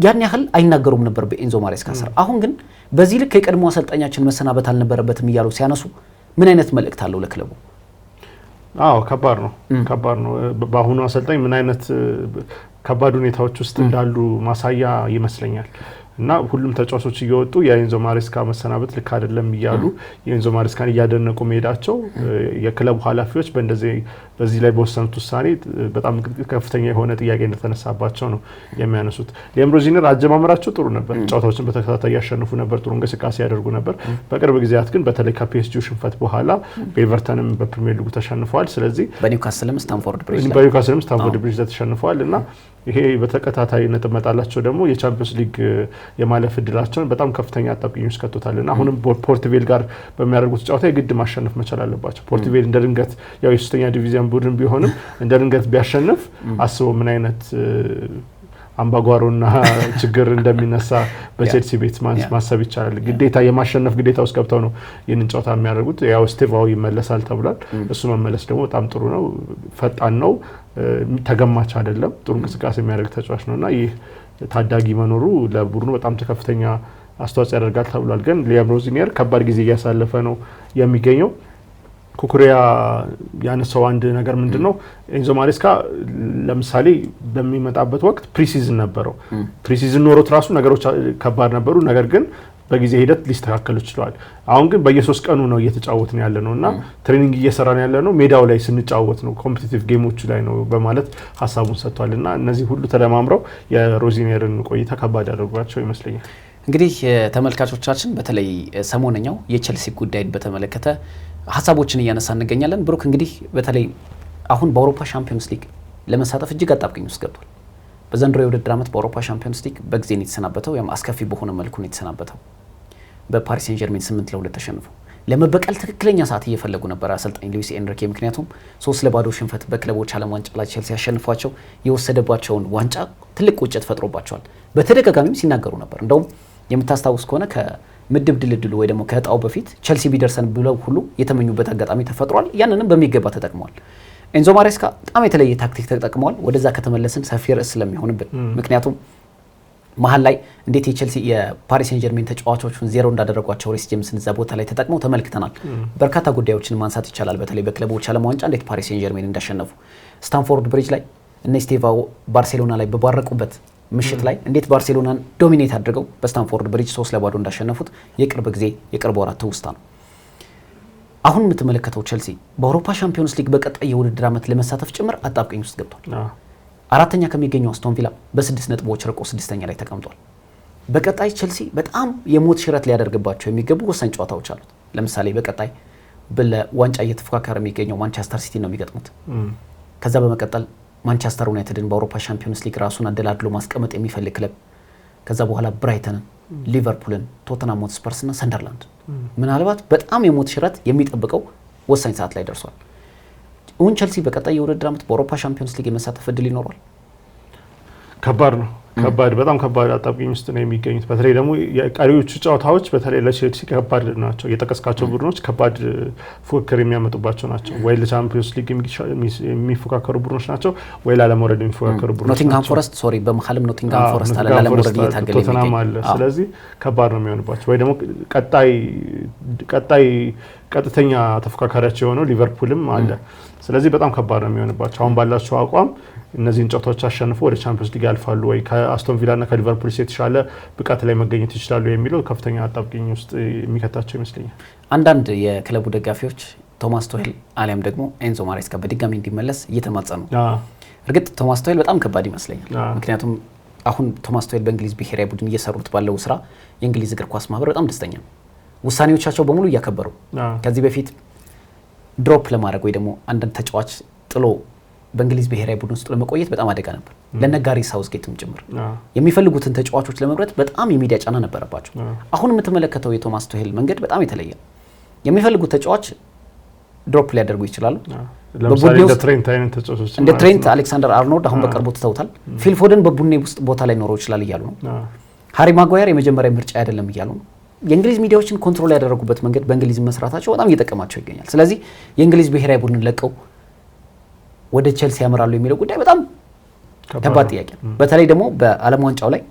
ያን ያህል አይናገሩም ነበር በኤንዞ ማሬስካ ስር። አሁን ግን በዚህ ልክ የቀድሞ አሰልጣኛችን መሰናበት አልነበረበትም እያሉ ሲያነሱ ምን አይነት መልእክት አለው ለክለቡ? ከባድ ነው። በአሁኑ አሰልጣኝ ምን አይነት ከባድ ሁኔታዎች ውስጥ እንዳሉ ማሳያ ይመስለኛል። እና ሁሉም ተጫዋቾች እየወጡ የኤንዞ ማሬስካ መሰናበት ልክ አይደለም እያሉ የኤንዞ ማሬስካን እያደነቁ መሄዳቸው የክለቡ ኃላፊዎች በዚህ ላይ በወሰኑት ውሳኔ በጣም ከፍተኛ የሆነ ጥያቄ እንደተነሳባቸው ነው የሚያነሱት። ሊያም ሮዚኔር አጀማመራቸው ጥሩ ነበር፣ ጨዋታዎችን በተከታታይ ያሸንፉ ነበር፣ ጥሩ እንቅስቃሴ ያደርጉ ነበር። በቅርብ ጊዜያት ግን በተለይ ከፒኤስጂው ሽንፈት በኋላ በኤቨርተንም በፕሪሚየር ሊጉ ተሸንፈዋል። ስለዚህ በኒውካስልም ስታንፎርድ ብሪጅ ተሸንፈዋል እና ይሄ በተከታታይ ነጥብ መጣላቸው ደግሞ የቻምፒዮንስ ሊግ የማለፍ እድላቸውን በጣም ከፍተኛ አጣብቂኝ ውስጥ ከቶታልና አሁንም ፖርትቬል ጋር በሚያደርጉት ጨዋታ የግድ ማሸነፍ መቻል አለባቸው። ፖርትቬል እንደ ድንገት ያው የሶስተኛ ዲቪዚዮን ቡድን ቢሆንም እንደ ድንገት ቢያሸንፍ አስበው ምን አይነት አምባጓሮና ችግር እንደሚነሳ በቼልሲ ቤት ማሰብ ይቻላል። ግዴታ የማሸነፍ ግዴታ ውስጥ ገብተው ነው ይህንን ጨዋታ የሚያደርጉት። ያው ስቴቫው ይመለሳል ተብሏል። እሱ መመለስ ደግሞ በጣም ጥሩ ነው፣ ፈጣን ነው፣ ተገማች አይደለም፣ ጥሩ እንቅስቃሴ የሚያደርግ ተጫዋች ነውና ይህ ታዳጊ መኖሩ ለቡድኑ በጣም ከፍተኛ አስተዋጽኦ ያደርጋል ተብሏል። ግን ሊያም ሮዚኔር ከባድ ጊዜ እያሳለፈ ነው የሚገኘው። ኩኩሬያ ያነሳው አንድ ነገር ምንድነው ኤንዞ ማሬስካ ለምሳሌ በሚመጣበት ወቅት ፕሪሲዝን ነበረው። ፕሪሲዝን ኖሮት ራሱ ነገሮች ከባድ ነበሩ፣ ነገር ግን በጊዜ ሂደት ሊስተካከሉ ይችላል። አሁን ግን በየሶስት ቀኑ ነው እየተጫወትን ያለ ነውና ትሬኒንግ እየሰራን ያለ ነው ሜዳው ላይ ስንጫወት ነው ኮምፒቲቲቭ ጌሞች ላይ ነው በማለት ሀሳቡን ሰጥቷልና እነዚህ ሁሉ ተደማምረው የሮዚኔርን ቆይታ ከባድ ያደርጓቸው ይመስለኛል። እንግዲህ ተመልካቾቻችን በተለይ ሰሞነኛው የቼልሲ ጉዳይን በተመለከተ ሀሳቦችን እያነሳ እንገኛለን። ብሩክ እንግዲህ በተለይ አሁን በአውሮፓ ሻምፒዮንስ ሊግ ለመሳተፍ እጅግ አጣብቂኝ ውስጥ ገብቷል። በዘንድሮ የውድድር ዓመት በአውሮፓ ሻምፒዮንስ ሊግ በጊዜ ነው የተሰናበተው፣ ያም አስከፊ በሆነ መልኩ ነው የተሰናበተው። በፓሪስ ሴን ጀርሜን 8-2 ተሸንፎ ለመበቀል ትክክለኛ ሰዓት እየፈለጉ ነበር አሰልጣኝ ሉዊስ ኤንሪኬ። ምክንያቱም 3-0 ሽንፈት በክለቦች ዓለም ዋንጫ ላይ ቼልሲ ያሸንፏቸው የወሰደባቸውን ዋንጫ ትልቅ ቁጭት ፈጥሮባቸዋል። በተደጋጋሚም ሲናገሩ ነበር። እንደውም የምታስታውስ ከሆነ ከምድብ ድልድሉ ወይ ደግሞ ከእጣው በፊት ቼልሲ ቢደርሰን ብለው ሁሉ የተመኙበት አጋጣሚ ተፈጥሯል። ያንንም በሚገባ ተጠቅመዋል። ኤንዞ ማሬስካ በጣም የተለየ ታክቲክ ተጠቅመዋል። ወደዛ ከተመለስን ሰፊ ርዕስ ስለሚሆንብን ምክንያቱም መሀል ላይ እንዴት የቼልሲ የፓሪስ ሴን ጀርሜን ተጫዋቾቹን ዜሮ እንዳደረጓቸው ሪስ ጄምስን እዛ ቦታ ላይ ተጠቅመው ተመልክተናል። በርካታ ጉዳዮችን ማንሳት ይቻላል። በተለይ በክለቦች ዓለም ዋንጫ እንዴት ፓሪስ ሴን ጀርሜን እንዳሸነፉ፣ ስታንፎርድ ብሪጅ ላይ እነ ስቴቫው ባርሴሎና ላይ በባረቁበት ምሽት ላይ እንዴት ባርሴሎናን ዶሚኔት አድርገው በስታንፎርድ ብሪጅ 3-0 እንዳሸነፉት የቅርብ ወራት ትውስታ ነው። አሁን የምትመለከተው ቼልሲ በአውሮፓ ሻምፒዮንስ ሊግ በቀጣይ የውድድር ዓመት ለመሳተፍ ጭምር አጣብቂኝ ውስጥ ገብቷል። አራተኛ ከሚገኘው አስቶን ቪላ በ6 ነጥቦች ርቆ 6ኛ ላይ ተቀምጧል። በቀጣይ ቼልሲ በጣም የሞት ሽረት ሊያደርግባቸው የሚገቡ ወሳኝ ጨዋታዎች አሉት። ለምሳሌ በቀጣይ በዋንጫ እየተፎካከረ የሚገኘው ማንቸስተር ሲቲ ነው የሚገጥሙት። ከዛ በመቀጠል ማንቸስተር ዩናይትድን በአውሮፓ ሻምፒዮንስ ሊግ ራሱን አደላድሎ ማስቀመጥ የሚፈልግ ክለብ፣ ከዛ በኋላ ብራይተንን፣ ሊቨርፑልን፣ ቶተንሃም ሆትስፐርስና ሰንደርላንድ ምናልባት በጣም የሞት ሽረት የሚጠብቀው ወሳኝ ሰዓት ላይ ደርሷል። እውን ቼልሲ በቀጣይ የውድድር ዓመት በአውሮፓ ሻምፒዮንስ ሊግ የመሳተፍ እድል ይኖረዋል? ከባድ ነው። በጣም ከባድ አጣብቂኝ ውስጥ ነው የሚገኙት። በተለይ ደግሞ የቀሪዎቹ ጨዋታዎች በተለይ ለቼልሲ ከባድ ናቸው። የጠቀስካቸው ቡድኖች ከባድ ፉክክር የሚያመጡባቸው ናቸው። ወይ ለቻምፒዮንስ ሊግ የሚፎካከሩ ቡድኖች ናቸው፣ ወይ ላለመውረድ የሚፎካከሩ ቡድኖች ናቸው። ኖቲንግሃም ፎረስት በመሀልም ኖቲንግሃም ፎረስት አለ፣ ላለመውረድ እየታገለ ቶተንሃም አለ። ስለዚህ ከባድ ነው የሚሆንባቸው። ወይ ደግሞ ቀጣይ ቀጥተኛ ተፎካካሪያቸው የሆነው ሊቨርፑልም አለ። ስለዚህ በጣም ከባድ ነው የሚሆንባቸው። አሁን ባላቸው አቋም እነዚህን ጨዋታዎች አሸንፎ ወደ ቻምፒዮንስ ሊግ ያልፋሉ ወይ ከአስቶን ቪላና ከሊቨርፑል የተሻለ ብቃት ላይ መገኘት ይችላሉ የሚለው ከፍተኛ አጣብቂኝ ውስጥ የሚከታቸው ይመስለኛል። አንዳንድ የክለቡ ደጋፊዎች ቶማስ ቱሄል አሊያም ደግሞ ኤንዞ ማሬስካ በድጋሚ እንዲመለስ እየተማጸኑ እርግጥ ቶማስ ቱሄል በጣም ከባድ ይመስለኛል። ምክንያቱም አሁን ቶማስ ቱሄል በእንግሊዝ ብሔራዊ ቡድን እየሰሩት ባለው ስራ የእንግሊዝ እግር ኳስ ማህበር በጣም ደስተኛ ነው። ውሳኔዎቻቸው በሙሉ እያከበሩ ከዚህ በፊት ድሮፕ ለማድረግ ወይ ደግሞ አንዳንድ ተጫዋች ጥሎ በእንግሊዝ ብሔራዊ ቡድን ውስጥ ለመቆየት በጣም አደጋ ነበር። ለነጋሪ ሳውዝጌትም ጭምር የሚፈልጉትን ተጫዋቾች ለመምረጥ በጣም የሚዲያ ጫና ነበረባቸው። አሁን የምትመለከተው የቶማስ ቱሄል መንገድ በጣም የተለየ ነው። የሚፈልጉት ተጫዋች ድሮፕ ሊያደርጉ ይችላሉ። ለምሳሌ እንደ ትሬንት አሌክሳንደር አርኖልድ አሁን በቅርቡ ትተውታል። ፊል ፎደን በቡድኔ ውስጥ ቦታ ላይ ኖረው ይችላል እያሉ ነው። ሃሪ ማጓየር የመጀመሪያ ምርጫ አይደለም እያሉ ነው። የእንግሊዝ ሚዲያዎችን ኮንትሮል ያደረጉበት መንገድ በእንግሊዝ መስራታቸው በጣም እየጠቀማቸው ይገኛል። ስለዚህ የእንግሊዝ ብሔራዊ ቡድን ለቀው ወደ ቼልሲ ያመራሉ የሚለው ጉዳይ በጣም ከባድ ጥያቄ ነው። በተለይ ደግሞ በዓለም ዋንጫው ላይ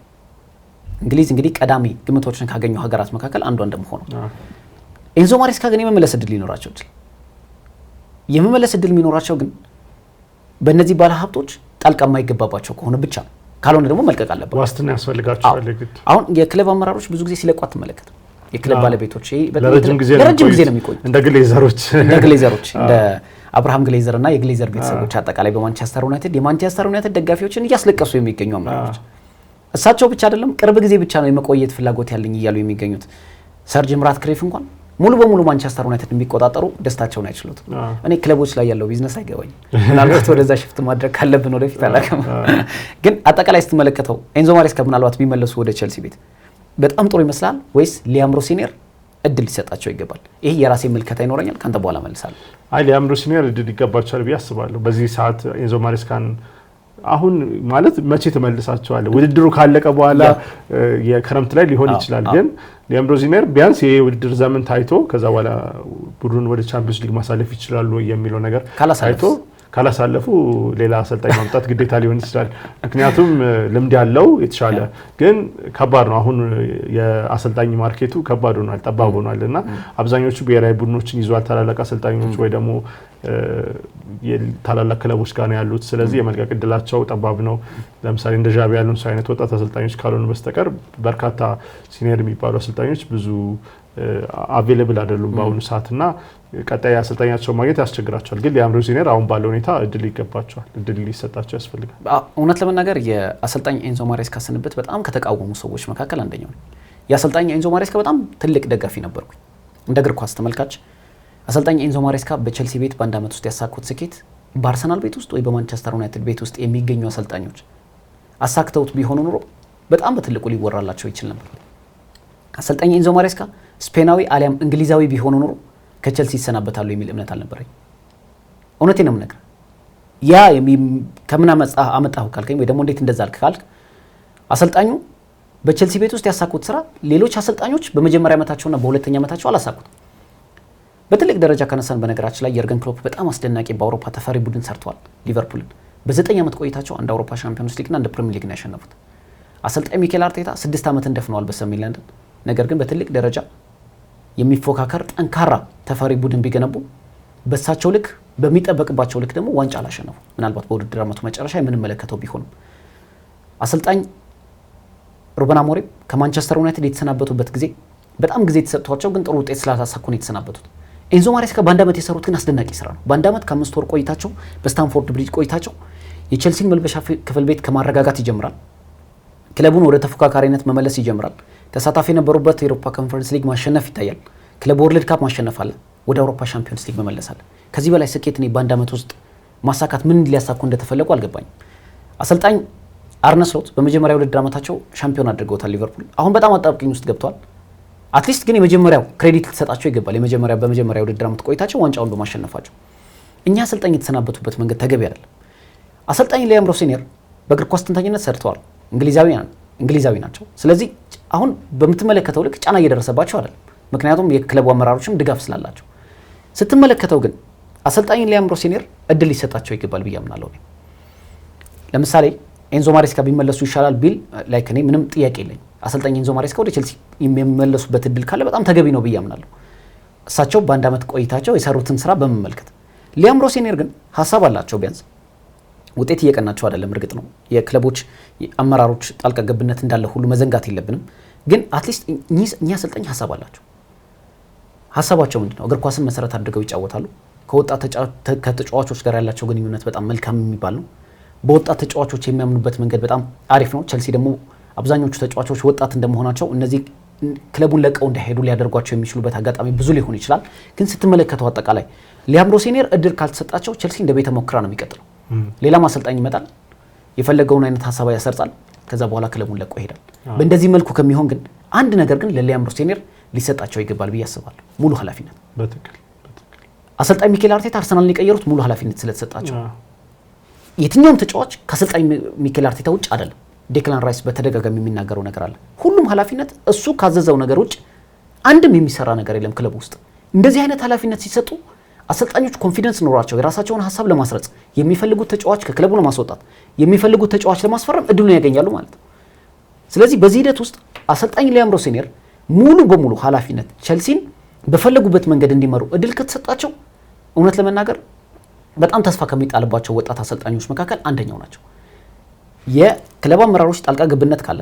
እንግሊዝ እንግዲህ ቀዳሚ ግምቶችን ካገኙ ሀገራት መካከል አንዷ እንደመሆኑ ኤንዞ ማሬስካ ግን የመመለስ እድል ሊኖራቸው ይችላል። የመመለስ እድል የሚኖራቸው ግን በእነዚህ ባለ ሀብቶች ጣልቃ የማይገባባቸው ከሆነ ብቻ ነው። ካልሆነ ደግሞ መልቀቅ አለበት። ዋስትና ያስፈልጋቸዋል። አሁን የክለብ አመራሮች ብዙ ጊዜ ሲለቁ አትመለከትም። የክለብ ባለቤቶች ለረጅም ጊዜ ነው የሚቆዩ እንደ ግሌዘሮች እንደ አብርሃም ግሌዘር እና የግሌዘር ቤተሰቦች አጠቃላይ በማንቸስተር ዩናይትድ የማንቸስተር ዩናይትድ ደጋፊዎችን እያስለቀሱ የሚገኙ አመራሮች እሳቸው ብቻ አይደለም፣ ቅርብ ጊዜ ብቻ ነው የመቆየት ፍላጎት ያለኝ እያሉ የሚገኙት ሰር ጂም ራትክሊፍ እንኳን ሙሉ በሙሉ ማንቸስተር ዩናይትድ የሚቆጣጠሩ ደስታቸውን አይችሉትም። እኔ ክለቦች ላይ ያለው ቢዝነስ አይገባኝ። ምናልባት ወደዛ ሽፍት ማድረግ ካለብን ወደፊት አላውቅም። ግን አጠቃላይ ስትመለከተው ኤንዞ ማሬስካ ምናልባት ቢመለሱ ወደ ቼልሲ ቤት በጣም ጥሩ ይመስላል ወይስ ሊያምሮ ሲኒየር እድል ሊሰጣቸው ይገባል? ይሄ የራሴ ምልከታ ይኖረኛል። ካንተ በኋላ መልሳለሁ። ሊያምሮ ሲኒየር እድል ይገባቸዋል ብዬ አስባለሁ። በዚህ ሰዓት ኤንዞ ማሬስካን አሁን ማለት መቼ ተመልሳቸዋል? ውድድሩ ካለቀ በኋላ የክረምት ላይ ሊሆን ይችላል። ግን ሊያምሮ ሲኒየር ቢያንስ ይሄ ውድድር ዘመን ታይቶ ከዛ በኋላ ቡድኑን ወደ ቻምፒዮንስ ሊግ ማሳለፍ ይችላሉ የሚለው ነገር ታይቶ ካላሳለፉ ሌላ አሰልጣኝ ማምጣት ግዴታ ሊሆን ይችላል። ምክንያቱም ልምድ ያለው የተሻለ ግን ከባድ ነው። አሁን የአሰልጣኝ ማርኬቱ ከባድ ሆኗል፣ ጠባብ ሆኗል እና አብዛኞቹ ብሔራዊ ቡድኖችን ይዟል ታላላቅ አሰልጣኞች ወይ ደግሞ ታላላቅ ክለቦች ጋር ነው ያሉት። ስለዚህ የመልቀቅ እድላቸው ጠባብ ነው። ለምሳሌ እንደ ዣቢ ያሉ አይነት ወጣት አሰልጣኞች ካልሆኑ በስተቀር በርካታ ሲኒየር የሚባሉ አሰልጣኞች ብዙ አቬሌብል አይደሉም በአሁኑ ሰዓት እና ቀጣይ አሰልጣኛቸው ማግኘት ያስቸግራቸዋል። ግን ሊያምሮ ሲኒየር አሁን ባለው ሁኔታ እድል ይገባቸዋል፣ እድል ሊሰጣቸው ያስፈልጋል። እውነት ለመናገር የአሰልጣኝ ኤንዞ ማሬስካ ስንብት በጣም ከተቃወሙ ሰዎች መካከል አንደኛው ነው። የአሰልጣኝ ኤንዞ ማሬስካ በጣም ትልቅ ደጋፊ ነበርኩኝ እንደ እግር ኳስ ተመልካች። አሰልጣኝ ኤንዞ ማሬስካ በቼልሲ ቤት በአንድ ዓመት ውስጥ ያሳኩት ስኬት በአርሰናል ቤት ውስጥ ወይ በማንቸስተር ዩናይትድ ቤት ውስጥ የሚገኙ አሰልጣኞች አሳክተውት ቢሆኑ ኑሮ በጣም በትልቁ ሊወራላቸው ይችል ነበር። አሰልጣኝ ኤንዞ ማሬስካ ስፔናዊ አሊያም እንግሊዛዊ ቢሆኑ ኑሮ ከቼልሲ ይሰናበታሉ የሚል እምነት አልነበረኝ። እውነቴን ነው የምነግርህ። ያ ከምን አመጣሁ ካልከኝ ወይ ደግሞ እንዴት እንደዛ አልክ ካልክ አሰልጣኙ በቼልሲ ቤት ውስጥ ያሳኩት ስራ ሌሎች አሰልጣኞች በመጀመሪያ ዓመታቸውና በሁለተኛ ዓመታቸው አላሳኩት። በትልቅ ደረጃ ከነሳን በነገራችን ላይ የርገን ክሎፕ በጣም አስደናቂ በአውሮፓ ተፈሪ ቡድን ሰርተዋል። ሊቨርፑልን በ9 ዓመት ቆይታቸው አንድ አውሮፓ ሻምፒዮንስ ሊግና አንድ ፕሪሚየር ሊግ ነው ያሸነፉት። አሰልጣኝ ሚኬል አርቴታ 6 ዓመት እንደፍነዋል በሰሜን ለንደን። ነገር ግን በትልቅ ደረጃ የሚፎካከር ጠንካራ ተፈሪ ቡድን ቢገነቡ በሳቸው ልክ በሚጠበቅባቸው ልክ ደግሞ ዋንጫ አላሸነፉ። ምናልባት በውድድር ዓመቱ መጨረሻ የምንመለከተው ቢሆንም አሰልጣኝ ሩበን አሞሪም ከማንቸስተር ዩናይትድ የተሰናበቱበት ጊዜ በጣም ጊዜ የተሰጥቷቸው ግን ጥሩ ውጤት ስላሳኩ ነው የተሰናበቱት። ኤንዞ ማሬስካ በአንድ ዓመት የሰሩት ግን አስደናቂ ስራ ነው። በአንድ ዓመት ከ5 ወር ቆይታቸው በስታንፎርድ ብሪጅ ቆይታቸው የቼልሲን መልበሻ ክፍል ቤት ከማረጋጋት ይጀምራል። ክለቡን ወደ ተፎካካሪነት መመለስ ይጀምራል። ተሳታፊ የነበሩበት የአውሮፓ ኮንፈረንስ ሊግ ማሸነፍ ይታያል። ክለብ ወርልድ ካፕ ማሸነፍ አለ። ወደ አውሮፓ ሻምፒዮንስ ሊግ መመለስ አለ። ከዚህ በላይ ስኬት እኔ በአንድ ዓመት ውስጥ ማሳካት ምን ሊያሳኩ እንደተፈለጉ አልገባኝም። አሰልጣኝ አርነ ስሎት በመጀመሪያ ውድድር ዓመታቸው ሻምፒዮን አድርገውታል ሊቨርፑል። አሁን በጣም አጣብቂኝ ውስጥ ገብተዋል። አትሊስት ግን የመጀመሪያው ክሬዲት ልትሰጣቸው ይገባል። በመጀመሪያ ውድድር ዓመት ቆይታቸው ዋንጫውን በማሸነፋቸው እኛ አሰልጣኝ የተሰናበቱበት መንገድ ተገቢ አይደለም። አሰልጣኝ ሊያምሮ ሲኒየር በእግር ኳስ ተንታኝነት ሰርተዋል። እንግሊዛዊ ናቸው። ስለዚህ አሁን በምትመለከተው ልክ ጫና እየደረሰባቸው አይደለም። ምክንያቱም የክለቡ አመራሮችም ድጋፍ ስላላቸው ስትመለከተው ግን አሰልጣኝ ሊያምሮ ሲኒየር እድል ሊሰጣቸው ይገባል ብዬ አምናለሁ። ለምሳሌ ኤንዞ ማሬስካ ቢመለሱ ይሻላል ቢል ላይክ እኔ ምንም ጥያቄ የለኝ። አሰልጣኝ ኤንዞ ማሬስካ ወደ ቼልሲ የሚመለሱበት እድል ካለ በጣም ተገቢ ነው ብዬ አምናለሁ። እሳቸው በአንድ ዓመት ቆይታቸው የሰሩትን ስራ በመመልከት ሊያምሮ ሲኒየር ግን ሀሳብ አላቸው። ቢያንስ ውጤት እየቀናቸው አይደለም። እርግጥ ነው የክለቦች አመራሮች ጣልቃ ገብነት እንዳለ ሁሉ መዘንጋት የለብንም። ግን አትሊስት እኛ አሰልጣኝ ሀሳብ አላቸው። ሀሳባቸው ምንድነው? እግር ኳስን መሰረት አድርገው ይጫወታሉ። ከተጫዋቾች ጋር ያላቸው ግንኙነት በጣም መልካም የሚባል ነው። በወጣት ተጫዋቾች የሚያምኑበት መንገድ በጣም አሪፍ ነው። ቼልሲ ደግሞ አብዛኞቹ ተጫዋቾች ወጣት እንደመሆናቸው እነዚህ ክለቡን ለቀው እንዳይሄዱ ሊያደርጓቸው የሚችሉበት አጋጣሚ ብዙ ሊሆን ይችላል። ግን ስትመለከተው አጠቃላይ ሊያምሮ ሲኒየር እድል ካልተሰጣቸው ቼልሲ እንደ ቤተ ሙከራ ነው የሚቀጥለው። ሌላ አሰልጣኝ ይመጣል፣ የፈለገውን አይነት ሀሳብ ያሰርጻል፣ ከዛ በኋላ ክለቡን ለቆ ይሄዳል። በእንደዚህ መልኩ ከሚሆን ግን አንድ ነገር ግን ለሊያንድሮ ሴኔር ሊሰጣቸው ይገባል ብዬ አስባለሁ። ሙሉ ኃላፊነት በትክክል አሰልጣኝ ሚኬል አርቴታ አርሰናልን የቀየሩት ሙሉ ኃላፊነት ስለተሰጣቸው። የትኛውም ተጫዋች ከአሰልጣኝ ሚኬል አርቴታ ውጭ አይደለም። ዴክላን ራይስ በተደጋጋሚ የሚናገረው ነገር አለ። ሁሉም ኃላፊነት እሱ ካዘዘው ነገር ውጭ አንድም የሚሰራ ነገር የለም ክለብ ውስጥ። እንደዚህ አይነት ኃላፊነት ሲሰጡ አሰልጣኞች ኮንፊደንስ ኖሯቸው የራሳቸውን ሀሳብ ለማስረጽ የሚፈልጉት ተጫዋች ከክለቡ ለማስወጣት የሚፈልጉት ተጫዋች ለማስፈረም እድሉን ያገኛሉ ማለት ነው። ስለዚህ በዚህ ሂደት ውስጥ አሰልጣኝ ሊያንድሮ ሴኔር ሙሉ በሙሉ ኃላፊነት ቸልሲን በፈለጉበት መንገድ እንዲመሩ እድል ከተሰጣቸው እውነት ለመናገር በጣም ተስፋ ከሚጣልባቸው ወጣት አሰልጣኞች መካከል አንደኛው ናቸው። የክለብ አመራሮች ጣልቃ ገብነት ካለ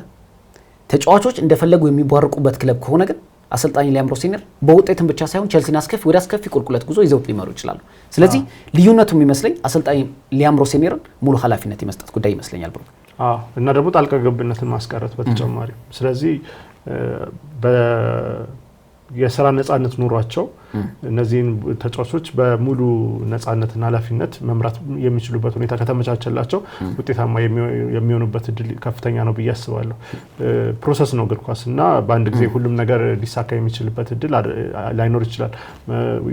ተጫዋቾች እንደፈለጉ የሚቧርቁበት ክለብ ከሆነ ግን አሰልጣኝ ሊያንድሮ ሴኔር በውጤትም ብቻ ሳይሆን ቸልሲን ወደ አስከፊ ቁልቁለት ጉዞ ይዘውት ሊመሩ ይችላሉ። ስለዚህ ልዩነቱ የሚመስለኝ አሰልጣኝ ሊያንድሮ ሴኔርን ሙሉ ኃላፊነት የመስጠት ጉዳይ ይመስለኛል ብሩክ። እና ደግሞ ጣልቃ ገብነትን ማስቀረት በተጨማሪ ስለዚህ የስራ ነጻነት ኑሯቸው እነዚህን ተጫዋቾች በሙሉ ነጻነትና ኃላፊነት መምራት የሚችሉበት ሁኔታ ከተመቻቸላቸው ውጤታማ የሚሆኑበት እድል ከፍተኛ ነው ብዬ አስባለሁ። ፕሮሰስ ነው እግር ኳስ እና በአንድ ጊዜ ሁሉም ነገር ሊሳካ የሚችልበት እድል ላይኖር ይችላል።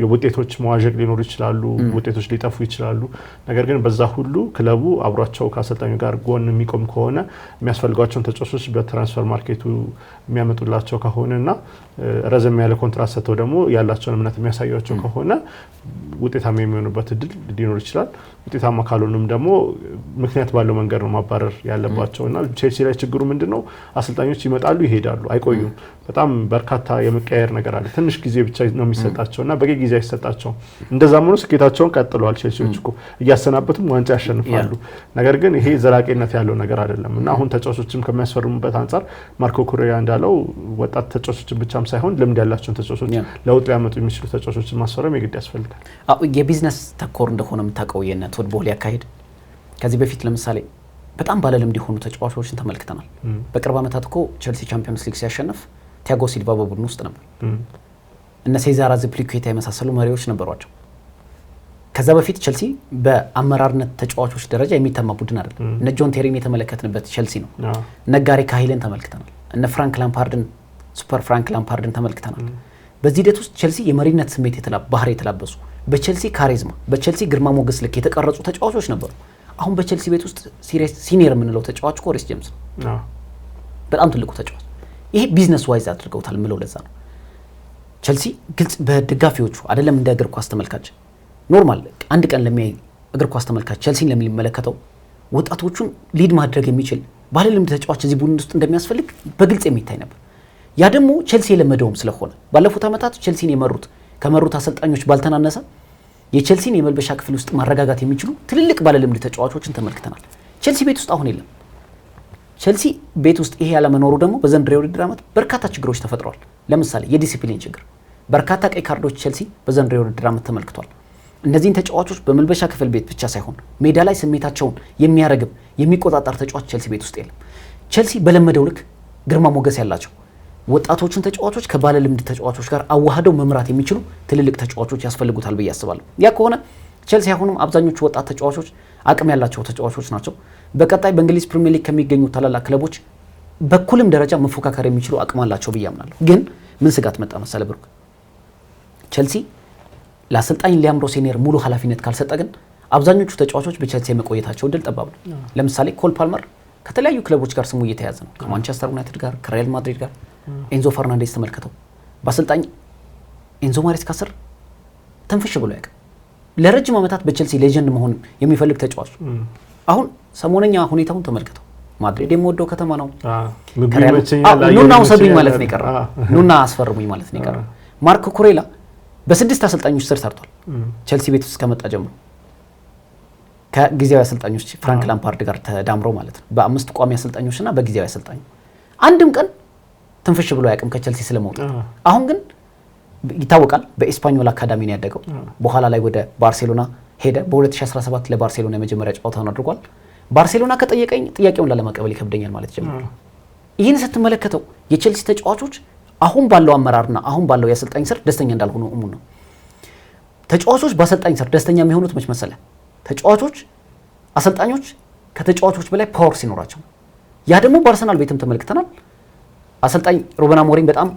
የውጤቶች መዋዠቅ ሊኖሩ ይችላሉ፣ ውጤቶች ሊጠፉ ይችላሉ። ነገር ግን በዛ ሁሉ ክለቡ አብሯቸው ከአሰልጣኙ ጋር ጎን የሚቆም ከሆነ የሚያስፈልጓቸውን ተጫዋቾች በትራንስፈር ማርኬቱ የሚያመጡላቸው ከሆነና ረዘም ያለ ኮንትራት ሰጥተው ደግሞ ያላቸውን እምነት የሚያሳያቸው ከሆነ ውጤታማ የሚሆኑበት እድል ሊኖር ይችላል። ውጤታማ ካልሆኑም ደግሞ ምክንያት ባለው መንገድ ነው ማባረር ያለባቸውና ቼልሲ ላይ ችግሩ ምንድነው? አሰልጣኞች ይመጣሉ ይሄዳሉ፣ አይቆዩም። በጣም በርካታ የመቀየር ነገር አለ። ትንሽ ጊዜ ብቻ ነው የሚሰጣቸውና በቂ ጊዜ አይሰጣቸውም። እንደዛም ሆኖ ስኬታቸውን ቀጥለዋል። ቼልሲዎች እኮ እያሰናበቱም ዋንጫ ያሸንፋሉ። ነገር ግን ይሄ ዘላቂነት ያለው ነገር አይደለም እና አሁን ተጫዋቾችም ከሚያስፈርሙበት አንጻር ማርኮ ኩሬያ እንዳለው ወጣት ተጫዋቾችን ብቻም ሳይሆን ልምድ ያላቸውን ተጫዋቾች ለውጥ ሊያመጡ የሚችሉ ተጫዋቾችን ማስፈረም የግድ ያስፈልጋል። የቢዝነስ ተኮር እንደሆነ የምታውቀው የነ ቶድ ቦህሊ ያካሄድ ከዚህ በፊት ለምሳሌ በጣም ባለልምድ የሆኑ ተጫዋቾችን ተመልክተናል። በቅርብ ዓመታት እኮ ቸልሲ ቻምፒዮንስ ሊግ ሲያሸንፍ ቲያጎ ሲልቫ በቡድን ውስጥ ነበር። እነ ሴዛር አዝፒሊኩዌታ የመሳሰሉ መሪዎች ነበሯቸው። ከዛ በፊት ቸልሲ በአመራርነት ተጫዋቾች ደረጃ የሚተማ ቡድን አይደለም። እነ ጆን ቴሪን የተመለከትንበት ቸልሲ ነው። እነ ጋሪ ካሂልን ተመልክተናል። እነ ፍራንክ ላምፓርድን ሱፐር ፍራንክ ላምፓርድን ተመልክተናል። በዚህ ሂደት ውስጥ ቸልሲ የመሪነት ስሜት ባህሪ የተላበሱ በቸልሲ ካሪዝማ በቸልሲ ግርማ ሞገስ ልክ የተቀረጹ ተጫዋቾች ነበሩ። አሁን በቸልሲ ቤት ውስጥ ሲኒየር የምንለው ተጫዋች ሪስ ጄምስ ነው። በጣም ትልቁ ተጫዋች። ይሄ ቢዝነስ ዋይዝ አድርገውታል የምለው ለዛ ነው። ቸልሲ ግልጽ በደጋፊዎቹ አይደለም እንደ እግር ኳስ ተመልካች ኖርማል አንድ ቀን ለሚያይ እግር ኳስ ተመልካች ቸልሲን ለሚመለከተው ወጣቶቹን ሊድ ማድረግ የሚችል ባለልምድ ተጫዋች እዚህ ቡድን ውስጥ እንደሚያስፈልግ በግልጽ የሚታይ ነበር። ያ ደግሞ ቸልሲ የለመደውም ስለሆነ ባለፉት ዓመታት ቸልሲን ከመሩት አሰልጣኞች ባልተናነሰ የቸልሲን የመልበሻ ክፍል ውስጥ ማረጋጋት የሚችሉ ትልልቅ ባለልምድ ተጫዋቾችን ተመልክተናል። ቸልሲ ቤት ውስጥ አሁን የለም። ቸልሲ ቤት ውስጥ ይሄ ያለመኖሩ ደግሞ በዘንድሮው የውድድር ዓመት በርካታ ችግሮች ተፈጥረዋል። ለምሳሌ የዲሲፕሊን ችግር፣ በርካታ ቀይ ካርዶች ቸልሲ በዘንድሮው የውድድር ዓመት ተመልክቷል። እነዚህን ተጫዋቾች በመልበሻ ክፍል ቤት ብቻ ሳይሆን ሜዳ ላይ ስሜታቸውን የሚያረግብ የሚቆጣጠር ተጫዋች ቸልሲ ቤት ውስጥ የለም። ቸልሲ በለመደው ልክ ግርማ ሞገስ ያላቸው ወጣቶችን ተጫዋቾች ከባለ ልምድ ተጫዋቾች ጋር አዋህደው መምራት የሚችሉ ትልልቅ ተጫዋቾች ያስፈልጉታል ብዬ አስባለሁ። ያ ከሆነ ቸልሲ አሁንም አብዛኞቹ ወጣት ተጫዋቾች አቅም ያላቸው ተጫዋቾች ናቸው። በቀጣይ በእንግሊዝ ፕሪሚየር ሊግ ከሚገኙ ታላላቅ ክለቦች በኩልም ደረጃ መፎካከር የሚችሉ አቅም አላቸው ብዬ አምናለሁ። ግን ምን ስጋት መጣ መሰለ ብሩክ? ቸልሲ ለአሰልጣኝ ሊያንድሮ ሴኔር ሙሉ ኃላፊነት ካልሰጠ ግን አብዛኞቹ ተጫዋቾች በቸልሲ የመቆየታቸው እድል ጠባብ ነው። ለምሳሌ ኮል ፓልመር ከተለያዩ ክለቦች ጋር ስሙ እየተያዘ ነው። ከማንቸስተር ዩናይትድ ጋር፣ ከሪያል ማድሪድ ጋር። ኤንዞ ፈርናንዴዝ ተመልከተው በአሰልጣኝ ኤንዞ ማሬስካ ስር ተንፍሽ ብሎ ያውቃል። ለረጅም ዓመታት በቸልሲ ሌጀንድ መሆን የሚፈልግ ተጫዋች አሁን ሰሞነኛ ሁኔታውን ተመልከተው። ማድሪድ የምወደው ከተማ ነው። ኑና ውሰዱኝ ማለት ነው የቀረው። ኑና አስፈርሙኝ ማለት ነው የቀረው። ማርኮ ኩሬላ በ6 አሰልጣኞች ስር ሰርቷል ቸልሲ ቤት ውስጥ ከመጣ ጀምሮ ከጊዜያዊ አሰልጣኞች ፍራንክ ላምፓርድ ጋር ተዳምሮ ማለት ነው። በ5 ቋሚ አሰልጣኞችና በጊዜያዊ አሰልጣኝ አንድም ቀን ትንፍሽ ብሎ ያቅም ከቸልሲ ስለመውጣት። አሁን ግን ይታወቃል በኤስፓኞል አካዳሚ ነው ያደገው። በኋላ ላይ ወደ ባርሴሎና ሄደ። በ2017 ለባርሴሎና የመጀመሪያ ጨዋታውን አድርጓል። ባርሴሎና ከጠየቀኝ ጥያቄውን ላለመቀበል ይከብደኛል ማለት ጀምሯል። ይህን ስትመለከተው የቸልሲ ተጫዋቾች አሁን ባለው አመራርና አሁን ባለው የአሰልጣኝ ስር ደስተኛ እንዳልሆኑ እሙን ነው። ተጫዋቾች በአሰልጣኝ ስር ደስተኛ የሚሆኑት መች መሰለ? ተጫዋቾች አሰልጣኞች ከተጫዋቾች በላይ ፓወር ሲኖራቸው፣ ያ ደግሞ በአርሰናል ቤትም ተመልክተናል። አሰልጣኝ ሩበን አሞሪም በጣም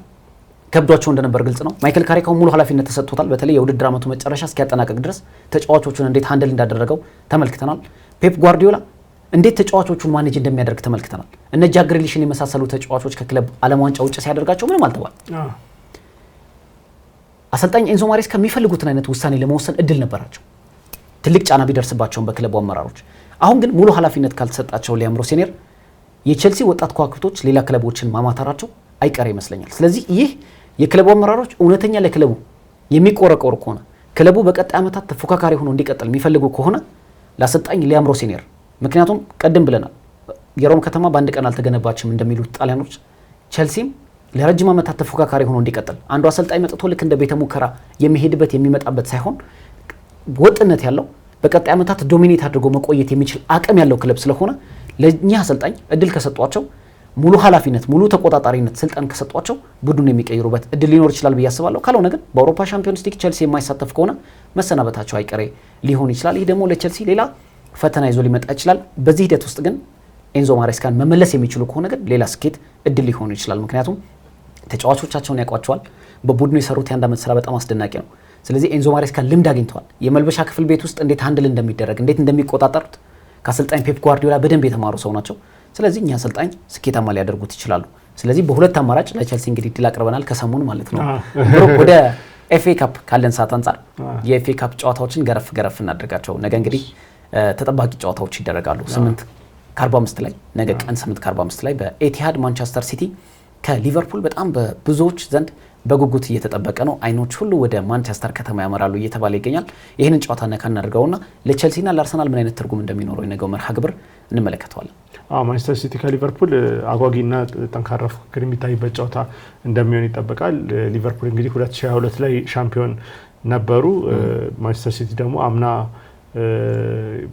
ከብዷቸው እንደነበር ግልጽ ነው። ማይክል ካሪካው ሙሉ ኃላፊነት ተሰጥቶታል። በተለይ የውድድር ዓመቱ መጨረሻ እስኪያጠናቀቅ ድረስ ተጫዋቾቹን እንዴት ሃንድል እንዳደረገው ተመልክተናል። ፔፕ ጓርዲዮላ እንዴት ተጫዋቾቹን ማኔጅ እንደሚያደርግ ተመልክተናል። እነ ጃክ ግሪሊሽን የመሳሰሉ ተጫዋቾች ከክለብ ዓለም ዋንጫ ውጭ ሲያደርጋቸው ምንም አልተባለ። አሰልጣኝ ኤንዞ ማሬስካ የሚፈልጉትን አይነት ውሳኔ ለመወሰን እድል ነበራቸው፣ ትልቅ ጫና ቢደርስባቸውም በክለቡ አመራሮች። አሁን ግን ሙሉ ኃላፊነት ካልተሰጣቸው ሊያም ሮሴኔር የቼልሲ ወጣት ከዋክብቶች ሌላ ክለቦችን ማማታራቸው አይቀር ይመስለኛል። ስለዚህ ይህ የክለቡ አመራሮች እውነተኛ ለክለቡ የሚቆረቆሩ ከሆነ ክለቡ በቀጣይ ዓመታት ተፎካካሪ ሆኖ እንዲቀጥል የሚፈልጉ ከሆነ ለአሰልጣኝ ሊያም ሮሴኔር፣ ምክንያቱም ቀደም ብለናል የሮም ከተማ በአንድ ቀን አልተገነባችም እንደሚሉት ጣሊያኖች፣ ቼልሲም ለረጅም ዓመታት ተፎካካሪ ሆኖ እንዲቀጥል አንዱ አሰልጣኝ መጥቶ ልክ እንደ ቤተ ሙከራ የሚሄድበት የሚመጣበት ሳይሆን ወጥነት ያለው በቀጣይ ዓመታት ዶሚኔት አድርጎ መቆየት የሚችል አቅም ያለው ክለብ ስለሆነ ለኛ አሰልጣኝ እድል ከሰጧቸው ሙሉ ኃላፊነት ሙሉ ተቆጣጣሪነት ስልጣን ከሰጧቸው ቡድኑን የሚቀይሩበት እድል ሊኖር ይችላል ብዬ አስባለሁ። ካልሆነ ግን በአውሮፓ ሻምፒዮንስ ሊግ ቼልሲ የማይሳተፍ ከሆነ መሰናበታቸው አይቀሬ ሊሆን ይችላል። ይህ ደግሞ ለቼልሲ ሌላ ፈተና ይዞ ሊመጣ ይችላል። በዚህ ሂደት ውስጥ ግን ኤንዞ ማሬስካን መመለስ የሚችሉ ከሆነ ግን ሌላ ስኬት እድል ሊሆኑ ይችላል። ምክንያቱም ተጫዋቾቻቸውን ያውቋቸዋል። በቡድኑ የሰሩት የአንድ ዓመት ስራ በጣም አስደናቂ ነው። ስለዚህ ኤንዞ ማሬስካ ልምድ አግኝተዋል። የመልበሻ ክፍል ቤት ውስጥ እንዴት ሃንድል እንደሚደረግ እንዴት እንደሚቆጣጠሩት ከአሰልጣኝ ፔፕ ጓርዲዮላ በደንብ የተማሩ ሰው ናቸው። ስለዚህ እኛ አሰልጣኝ ስኬታማ ሊያደርጉት ይችላሉ። ስለዚህ በሁለት አማራጭ ለቼልሲ እንግዲህ ድል አቅርበናል ከሰሙን ማለት ነው። ወደ ኤፍኤ ካፕ ካለን ሰዓት አንጻር የኤፍኤ ካፕ ጨዋታዎችን ገረፍ እናደርጋቸው። ነገ እንግዲህ ተጠባቂ ጨዋታዎች ይደረጋሉ። 8:45 ላይ ነገ ቀን 8:45 ላይ በኤቲሃድ ማንቸስተር ሲቲ ከሊቨርፑል በጣም በብዙዎች ዘንድ በጉጉት እየተጠበቀ ነው። አይኖች ሁሉ ወደ ማንቸስተር ከተማ ያመራሉ እየተባለ ይገኛል። ይህንን ጨዋታ ነካ እናደርገውና ለቼልሲና ለአርሰናል ምን አይነት ትርጉም እንደሚኖረው የነገው መርሃ ግብር እንመለከተዋለን። ማንቸስተር ሲቲ ከሊቨርፑል አጓጊና ጠንካራ ፉክክር የሚታይበት ጨዋታ እንደሚሆን ይጠበቃል። ሊቨርፑል እንግዲህ 2022 ላይ ሻምፒዮን ነበሩ። ማንቸስተር ሲቲ ደግሞ አምና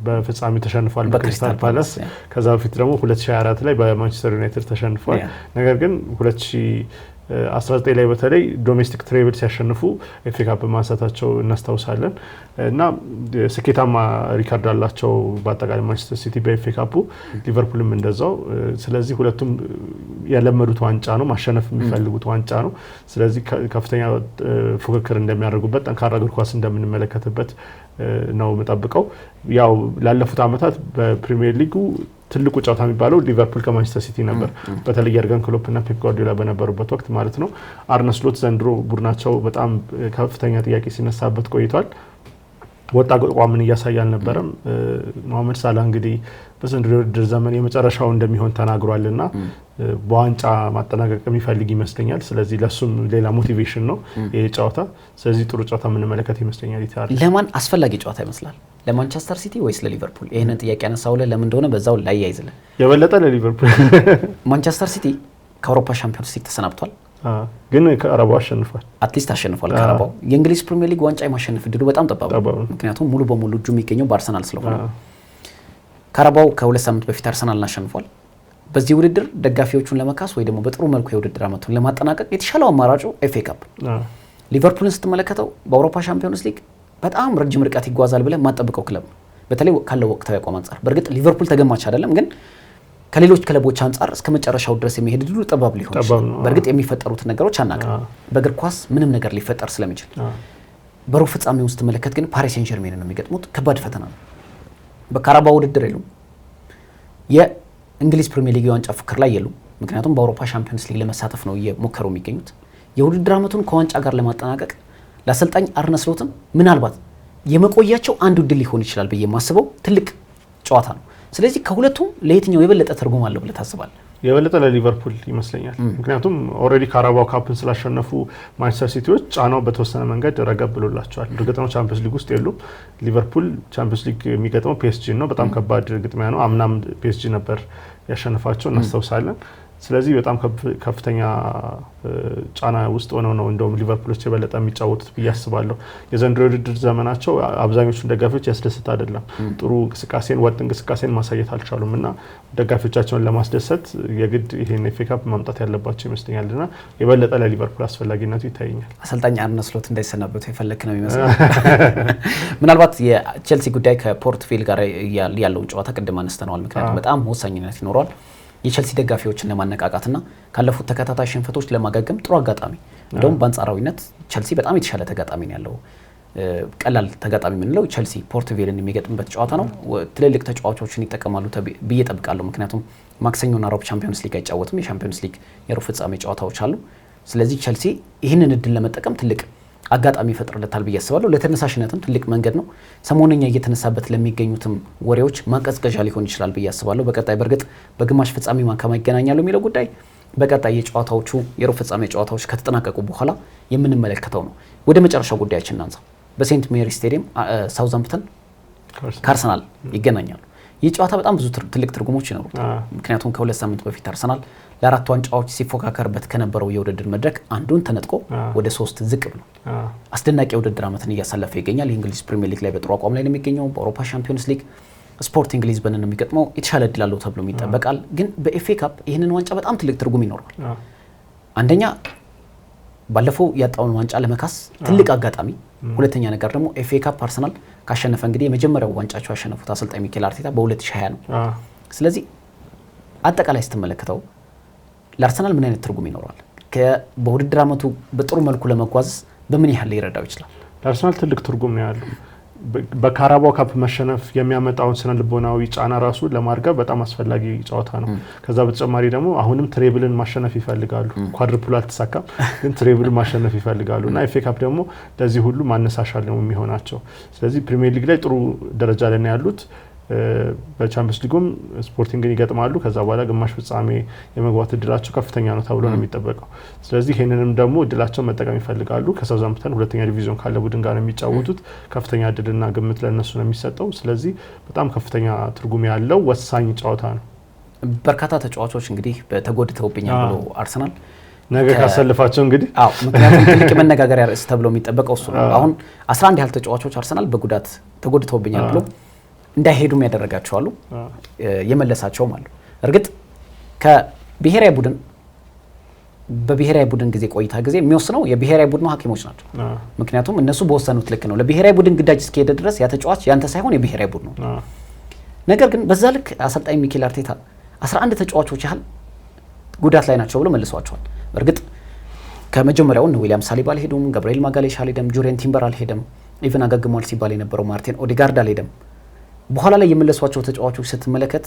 በፍጻሜ ተሸንፏል በክሪስታል ፓላስ። ከዛ በፊት ደግሞ 2024 ላይ በማንቸስተር ዩናይትድ ተሸንፏል። ነገር ግን 2019 ላይ በተለይ ዶሜስቲክ ትሬብል ሲያሸንፉ ኤፍኤ ካፕ ማንሳታቸው እናስታውሳለን እና ስኬታማ ሪካርድ አላቸው በአጠቃላይ ማንቸስተር ሲቲ በኤፍኤ ካፑ፣ ሊቨርፑልም እንደዛው። ስለዚህ ሁለቱም ያለመዱት ዋንጫ ነው፣ ማሸነፍ የሚፈልጉት ዋንጫ ነው። ስለዚህ ከፍተኛ ፉክክር እንደሚያደርጉበት፣ ጠንካራ እግር ኳስ እንደምንመለከትበት ነው የምጠብቀው። ያው ላለፉት ዓመታት በፕሪሚየር ሊጉ ትልቁ ጨዋታ የሚባለው ሊቨርፑል ከማንቸስተር ሲቲ ነበር። በተለይ የርገን ክሎፕ እና ፔፕ ጓርዲዮላ በነበሩበት ወቅት ማለት ነው። አርነ ስሎት ዘንድሮ ቡድናቸው በጣም ከፍተኛ ጥያቄ ሲነሳበት ቆይቷል። ወጣ አቋምን እያሳየ አልነበረም። መሐመድ ሳላህ እንግዲህ በዘንድሮ የውድድር ዘመን የመጨረሻው እንደሚሆን ተናግሯልና በዋንጫ ማጠናቀቅ የሚፈልግ ይመስለኛል። ስለዚህ ለሱም ሌላ ሞቲቬሽን ነው ይሄ ጨዋታ። ስለዚህ ጥሩ ጨዋታ የምንመለከት ይመስለኛል። ይታያል። ለማን አስፈላጊ ጨዋታ ይመስላል? ለማንቸስተር ሲቲ ወይስ ለሊቨርፑል? ይሄንን ጥያቄ ያነሳው ለምን እንደሆነ በዛው ላይ ያይዝልን። የበለጠ ለሊቨርፑል። ማንቸስተር ሲቲ ከአውሮፓ ሻምፒዮንስ ሊግ ተሰናብቷል፣ ግን ከአረባው አሸንፏል። አትሊስት አሸንፏል ከአረባው። የእንግሊዝ ፕሪሚየር ሊግ ዋንጫ የማሸነፍ እድሉ በጣም ጠባብ ነው፣ ምክንያቱም ሙሉ በሙሉ እጁ የሚገኘው በአርሰናል ስለሆነ። ከአረባው ከ2 ሳምንት በፊት አርሰናልን አሸንፏል። በዚህ ውድድር ደጋፊዎቹን ለመካስ ወይ ደግሞ በጥሩ መልኩ የውድድር ዓመቱን ለማጠናቀቅ የተሻለው አማራጩ ኤፍኤ ካፕ። ሊቨርፑልን ስትመለከተው በአውሮፓ ሻምፒዮንስ ሊግ በጣም ረጅም ርቀት ይጓዛል ብለን ማጠብቀው ክለብ ነው፣ በተለይ ካለው ወቅታዊ አቋም አንጻር። በእርግጥ ሊቨርፑል ተገማች አይደለም፣ ግን ከሌሎች ክለቦች አንጻር እስከ መጨረሻው ድረስ የሚሄድ ድሉ ጠባብ ሊሆን ይችላል። በእርግጥ የሚፈጠሩት ነገሮች አናውቅም፣ በእግር ኳስ ምንም ነገር ሊፈጠር ስለሚችል። በሩብ ፍጻሜው ውስጥ ስትመለከት ግን ፓሪስ ሴን ጀርሜን ነው የሚገጥሙት። ከባድ ፈተና ነው። በካራባው ውድድር የሉም፣ የእንግሊዝ ፕሪሚየር ሊግ የዋንጫ ፉክክር ላይ የሉም፣ ምክንያቱም በአውሮፓ ሻምፒዮንስ ሊግ ለመሳተፍ ነው እየሞከሩ የሚገኙት። የውድድር ዓመቱን ከዋንጫ ጋር ለማጠናቀቅ ለአሰልጣኝ አርነ ስሎትም ምናልባት የመቆያቸው አንዱ ድል ሊሆን ይችላል ብዬ የማስበው ትልቅ ጨዋታ ነው። ስለዚህ ከሁለቱም ለየትኛው የበለጠ ትርጉም አለው ብለህ ታስባለህ? የበለጠ ለሊቨርፑል ይመስለኛል። ምክንያቱም ኦልሬዲ ካራባው ካፕን ስላሸነፉ ማንቸስተር ሲቲዎች ጫናው በተወሰነ መንገድ ረገብ ብሎላቸዋል። እርግጥ ነው ቻምፒዮንስ ሊግ ውስጥ የሉም። ሊቨርፑል ቻምፒዮንስ ሊግ የሚገጥመው ፒኤስጂ ነው። በጣም ከባድ ግጥሚያ ነው። አምናም ፒኤስጂ ነበር ያሸነፋቸው እናስታውሳለን። ስለዚህ በጣም ከፍተኛ ጫና ውስጥ ሆነው ነው እንደውም ሊቨርፑሎች የበለጠ የሚጫወቱት ብዬ አስባለሁ። የዘንድሮ የውድድር ዘመናቸው አብዛኞቹን ደጋፊዎች ያስደስት አይደለም። ጥሩ እንቅስቃሴን ወጥ እንቅስቃሴን ማሳየት አልቻሉም እና ደጋፊዎቻቸውን ለማስደሰት የግድ ይሄን ኤፍ ኤ ካፕ ማምጣት ያለባቸው ይመስለኛልና የበለጠ ለሊቨርፑል አስፈላጊነቱ ይታየኛል። አሰልጣኝ አርነ ስሎት እንዳይሰናበቱ የፈለክ ነው የሚመስለው። ምናልባት የቼልሲ ጉዳይ ከፖርት ቪል ጋር ያለውን ጨዋታ ቅድም አነስተነዋል። ምክንያቱም በጣም ወሳኝነት ይኖረዋል። የቼልሲ ደጋፊዎችን ለማነቃቃትና ካለፉት ተከታታይ ሽንፈቶች ለማገገም ጥሩ አጋጣሚ። እንደውም በአንጻራዊነት ቼልሲ በጣም የተሻለ ተጋጣሚ ነው ያለው። ቀላል ተጋጣሚ የምንለው ቼልሲ ፖርት ቪልን የሚገጥምበት ጨዋታ ነው። ትልልቅ ተጫዋቾችን ይጠቀማሉ ብዬ እጠብቃለሁ። ምክንያቱም ማክሰኞና ሮብ ቻምፒዮንስ ሊግ አይጫወትም። የቻምፒዮንስ ሊግ የሩብ ፍጻሜ ጨዋታዎች አሉ። ስለዚህ ቼልሲ ይህንን እድል ለመጠቀም ትልቅ አጋጣሚ ይፈጥርለታል ብዬ አስባለሁ። ለተነሳሽነትም ትልቅ መንገድ ነው። ሰሞነኛ እየተነሳበት ለሚገኙትም ወሬዎች ማቀዝቀዣ ሊሆን ይችላል ብዬ አስባለሁ። በቀጣይ በእርግጥ በግማሽ ፍጻሜ ማካማ ይገናኛሉ የሚለው ጉዳይ በቀጣይ የጨዋታዎቹ የሩብ ፍጻሜ ጨዋታዎች ከተጠናቀቁ በኋላ የምንመለከተው ነው። ወደ መጨረሻው ጉዳያችን እናንሳ። በሴንት ሜሪ ስቴዲየም ሳውዛምፕተን ከአርሰናል ይገናኛሉ። ይህ ጨዋታ በጣም ብዙ ትልቅ ትርጉሞች ይኖሩታል። ምክንያቱም ከ2 ሳምንት በፊት አርሰናል ለ4 ዋንጫዎች ሲፎካከርበት ከነበረው የውድድር መድረክ አንዱን ተነጥቆ ወደ 3 ዝቅ ብሎ አስደናቂ የውድድር ዓመትን እያሳለፈ ይገኛል። የእንግሊዝ ፕሪሚየር ሊግ ላይ በጥሩ አቋም ላይ ነው የሚገኘው። በአውሮፓ ሻምፒዮንስ ሊግ ስፖርቲንግ ሊዝበንን የሚገጥመው የተሻለ እድል አለው ተብሎ ይጠበቃል። ግን በኤፍ ኤ ካፕ ይህንን ዋንጫ በጣም ትልቅ ትርጉም ይኖረዋል። አንደኛ ባለፈው ያጣውን ዋንጫ ለመካስ ትልቅ አጋጣሚ፣ ሁለተኛ ነገር ደግሞ ኤፍ ኤ ካፕ አርሰናል ካሸነፈ እንግዲህ የመጀመሪያው ዋንጫቸው ያሸነፉት አሰልጣኝ ሚኬል አርቴታ በ2020 ነው። ስለዚህ አጠቃላይ ስትመለከተው ለአርሰናል ምን አይነት ትርጉም ይኖረዋል? በውድድር ዓመቱ በጥሩ መልኩ ለመጓዝ በምን ያህል ሊረዳው ይችላል? ለአርሰናል ትልቅ ትርጉም ነው ያለው። በካራባው ካፕ መሸነፍ የሚያመጣውን ስነ ልቦናዊ ጫና ራሱ ለማርገብ በጣም አስፈላጊ ጨዋታ ነው። ከዛ በተጨማሪ ደግሞ አሁንም ትሬብልን ማሸነፍ ይፈልጋሉ። ኳድሩፕል አልተሳካም፣ ግን ትሬብልን ማሸነፍ ይፈልጋሉ እና ኤፍ ኤ ካፕ ደግሞ ለዚህ ሁሉ ማነሳሻ ነው የሚሆናቸው። ስለዚህ ፕሪሚየር ሊግ ላይ ጥሩ ደረጃ ላይ ነው ያሉት። በቻምፒየንስ ሊጉም ስፖርቲንግን ይገጥማሉ። ከዛ በኋላ ግማሽ ፍጻሜ የመግባት እድላቸው ከፍተኛ ነው ተብሎ ነው የሚጠበቀው። ስለዚህ ይሄንንም ደግሞ እድላቸው መጠቀም ይፈልጋሉ። ከሳውዛምፕተን ሁለተኛ ዲቪዥን ካለ ቡድን ጋር ነው የሚጫወቱት። ከፍተኛ እድልና ግምት ለነሱ ነው የሚሰጠው። ስለዚህ በጣም ከፍተኛ ትርጉም ያለው ወሳኝ ጨዋታ ነው። በርካታ ተጫዋቾች እንግዲህ ተጎድተውብኛል ብሎ አርሰናል ነገ ካሰልፋቸው እንግዲህ ምክንያቱም ትልቅ መነጋገሪያ ርዕስ ተብሎ የሚጠበቀው እሱ ነው። አሁን 11 ያህል ተጫዋቾች አርሰናል በጉዳት ተጎድተውብኛል ብሎ እንዳይሄዱም ያደረጋቸው አሉ፣ የመለሳቸውም አሉ። እርግጥ ከብሔራዊ ቡድን በብሔራዊ ቡድን ጊዜ ቆይታ ጊዜ የሚወስነው የብሔራዊ ቡድኑ ሐኪሞች ናቸው። ምክንያቱም እነሱ በወሰኑት ልክ ነው። ለብሔራዊ ቡድን ግዳጅ እስከሄደ ድረስ ያ ተጫዋች ያንተ ሳይሆን የብሔራዊ ቡድኑ። ነገር ግን በዛ ልክ አሰልጣኝ ሚኬል አርቴታ 11 ተጫዋቾች ያህል ጉዳት ላይ ናቸው ብሎ መልሷቸዋል። እርግጥ ከመጀመሪያው ነው ዊሊያም ሳሊባ አልሄዱም፣ ገብርኤል ማጋሌሽ አልሄደም፣ ጁሪየን ቲምበር አልሄደም፣ ኢቨን አገግሟል ሲባል የነበረው ማርቲን ኦዴጋርድ አልሄደም። በኋላ ላይ የመለሷቸው ተጫዋቾች ስትመለከት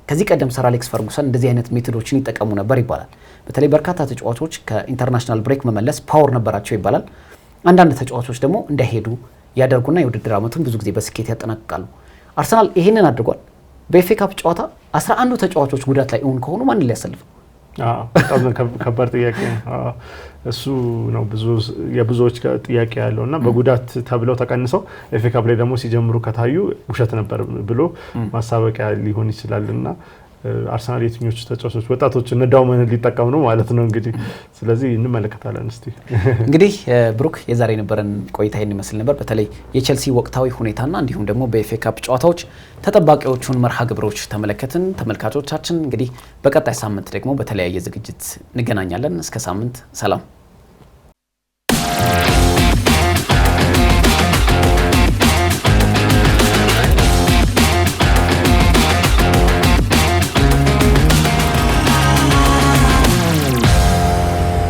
ከዚህ ቀደም ሰር አሌክስ ፈርጉሰን እንደዚህ አይነት ሜቶዶችን ይጠቀሙ ነበር ይባላል። በተለይ በርካታ ተጫዋቾች ከኢንተርናሽናል ብሬክ መመለስ ፓወር ነበራቸው ይባላል። አንዳንድ ተጫዋቾች ደግሞ እንዳይሄዱ ያደርጉና የውድድር ዓመቱን ብዙ ጊዜ በስኬት ያጠናቅቃሉ። አርሰናል ይህንን አድርጓል። በኤፍ ኤ ካፕ ጨዋታ 11 ተጫዋቾች ጉዳት ላይ እውን ከሆኑ ማንን ሊያሰልፍ? በጣም ከባድ ጥያቄ ነው እሱ ነው። የብዙዎች ጥያቄ ያለው እና በጉዳት ተብለው ተቀንሰው ኤፍ ኤ ካፕ ላይ ደግሞ ሲጀምሩ ከታዩ ውሸት ነበር ብሎ ማሳበቂያ ሊሆን ይችላል እና አርሰናል የትኞቹ ተጫዋቾች ወጣቶች እንዳውመን ሊጠቀም ነው ማለት ነው እንግዲህ። ስለዚህ እንመለከታለን። እስቲ እንግዲህ ብሩክ የዛሬ የነበረን ቆይታ ይሄን ይመስል ነበር። በተለይ የቼልሲ ወቅታዊ ሁኔታና እንዲሁም ደግሞ በኤፍ ኤ ካፕ ጨዋታዎች ተጠባቂዎቹን መርሃ ግብሮች ተመለከትን። ተመልካቾቻችን እንግዲህ በቀጣይ ሳምንት ደግሞ በተለያየ ዝግጅት እንገናኛለን። እስከ ሳምንት ሰላም።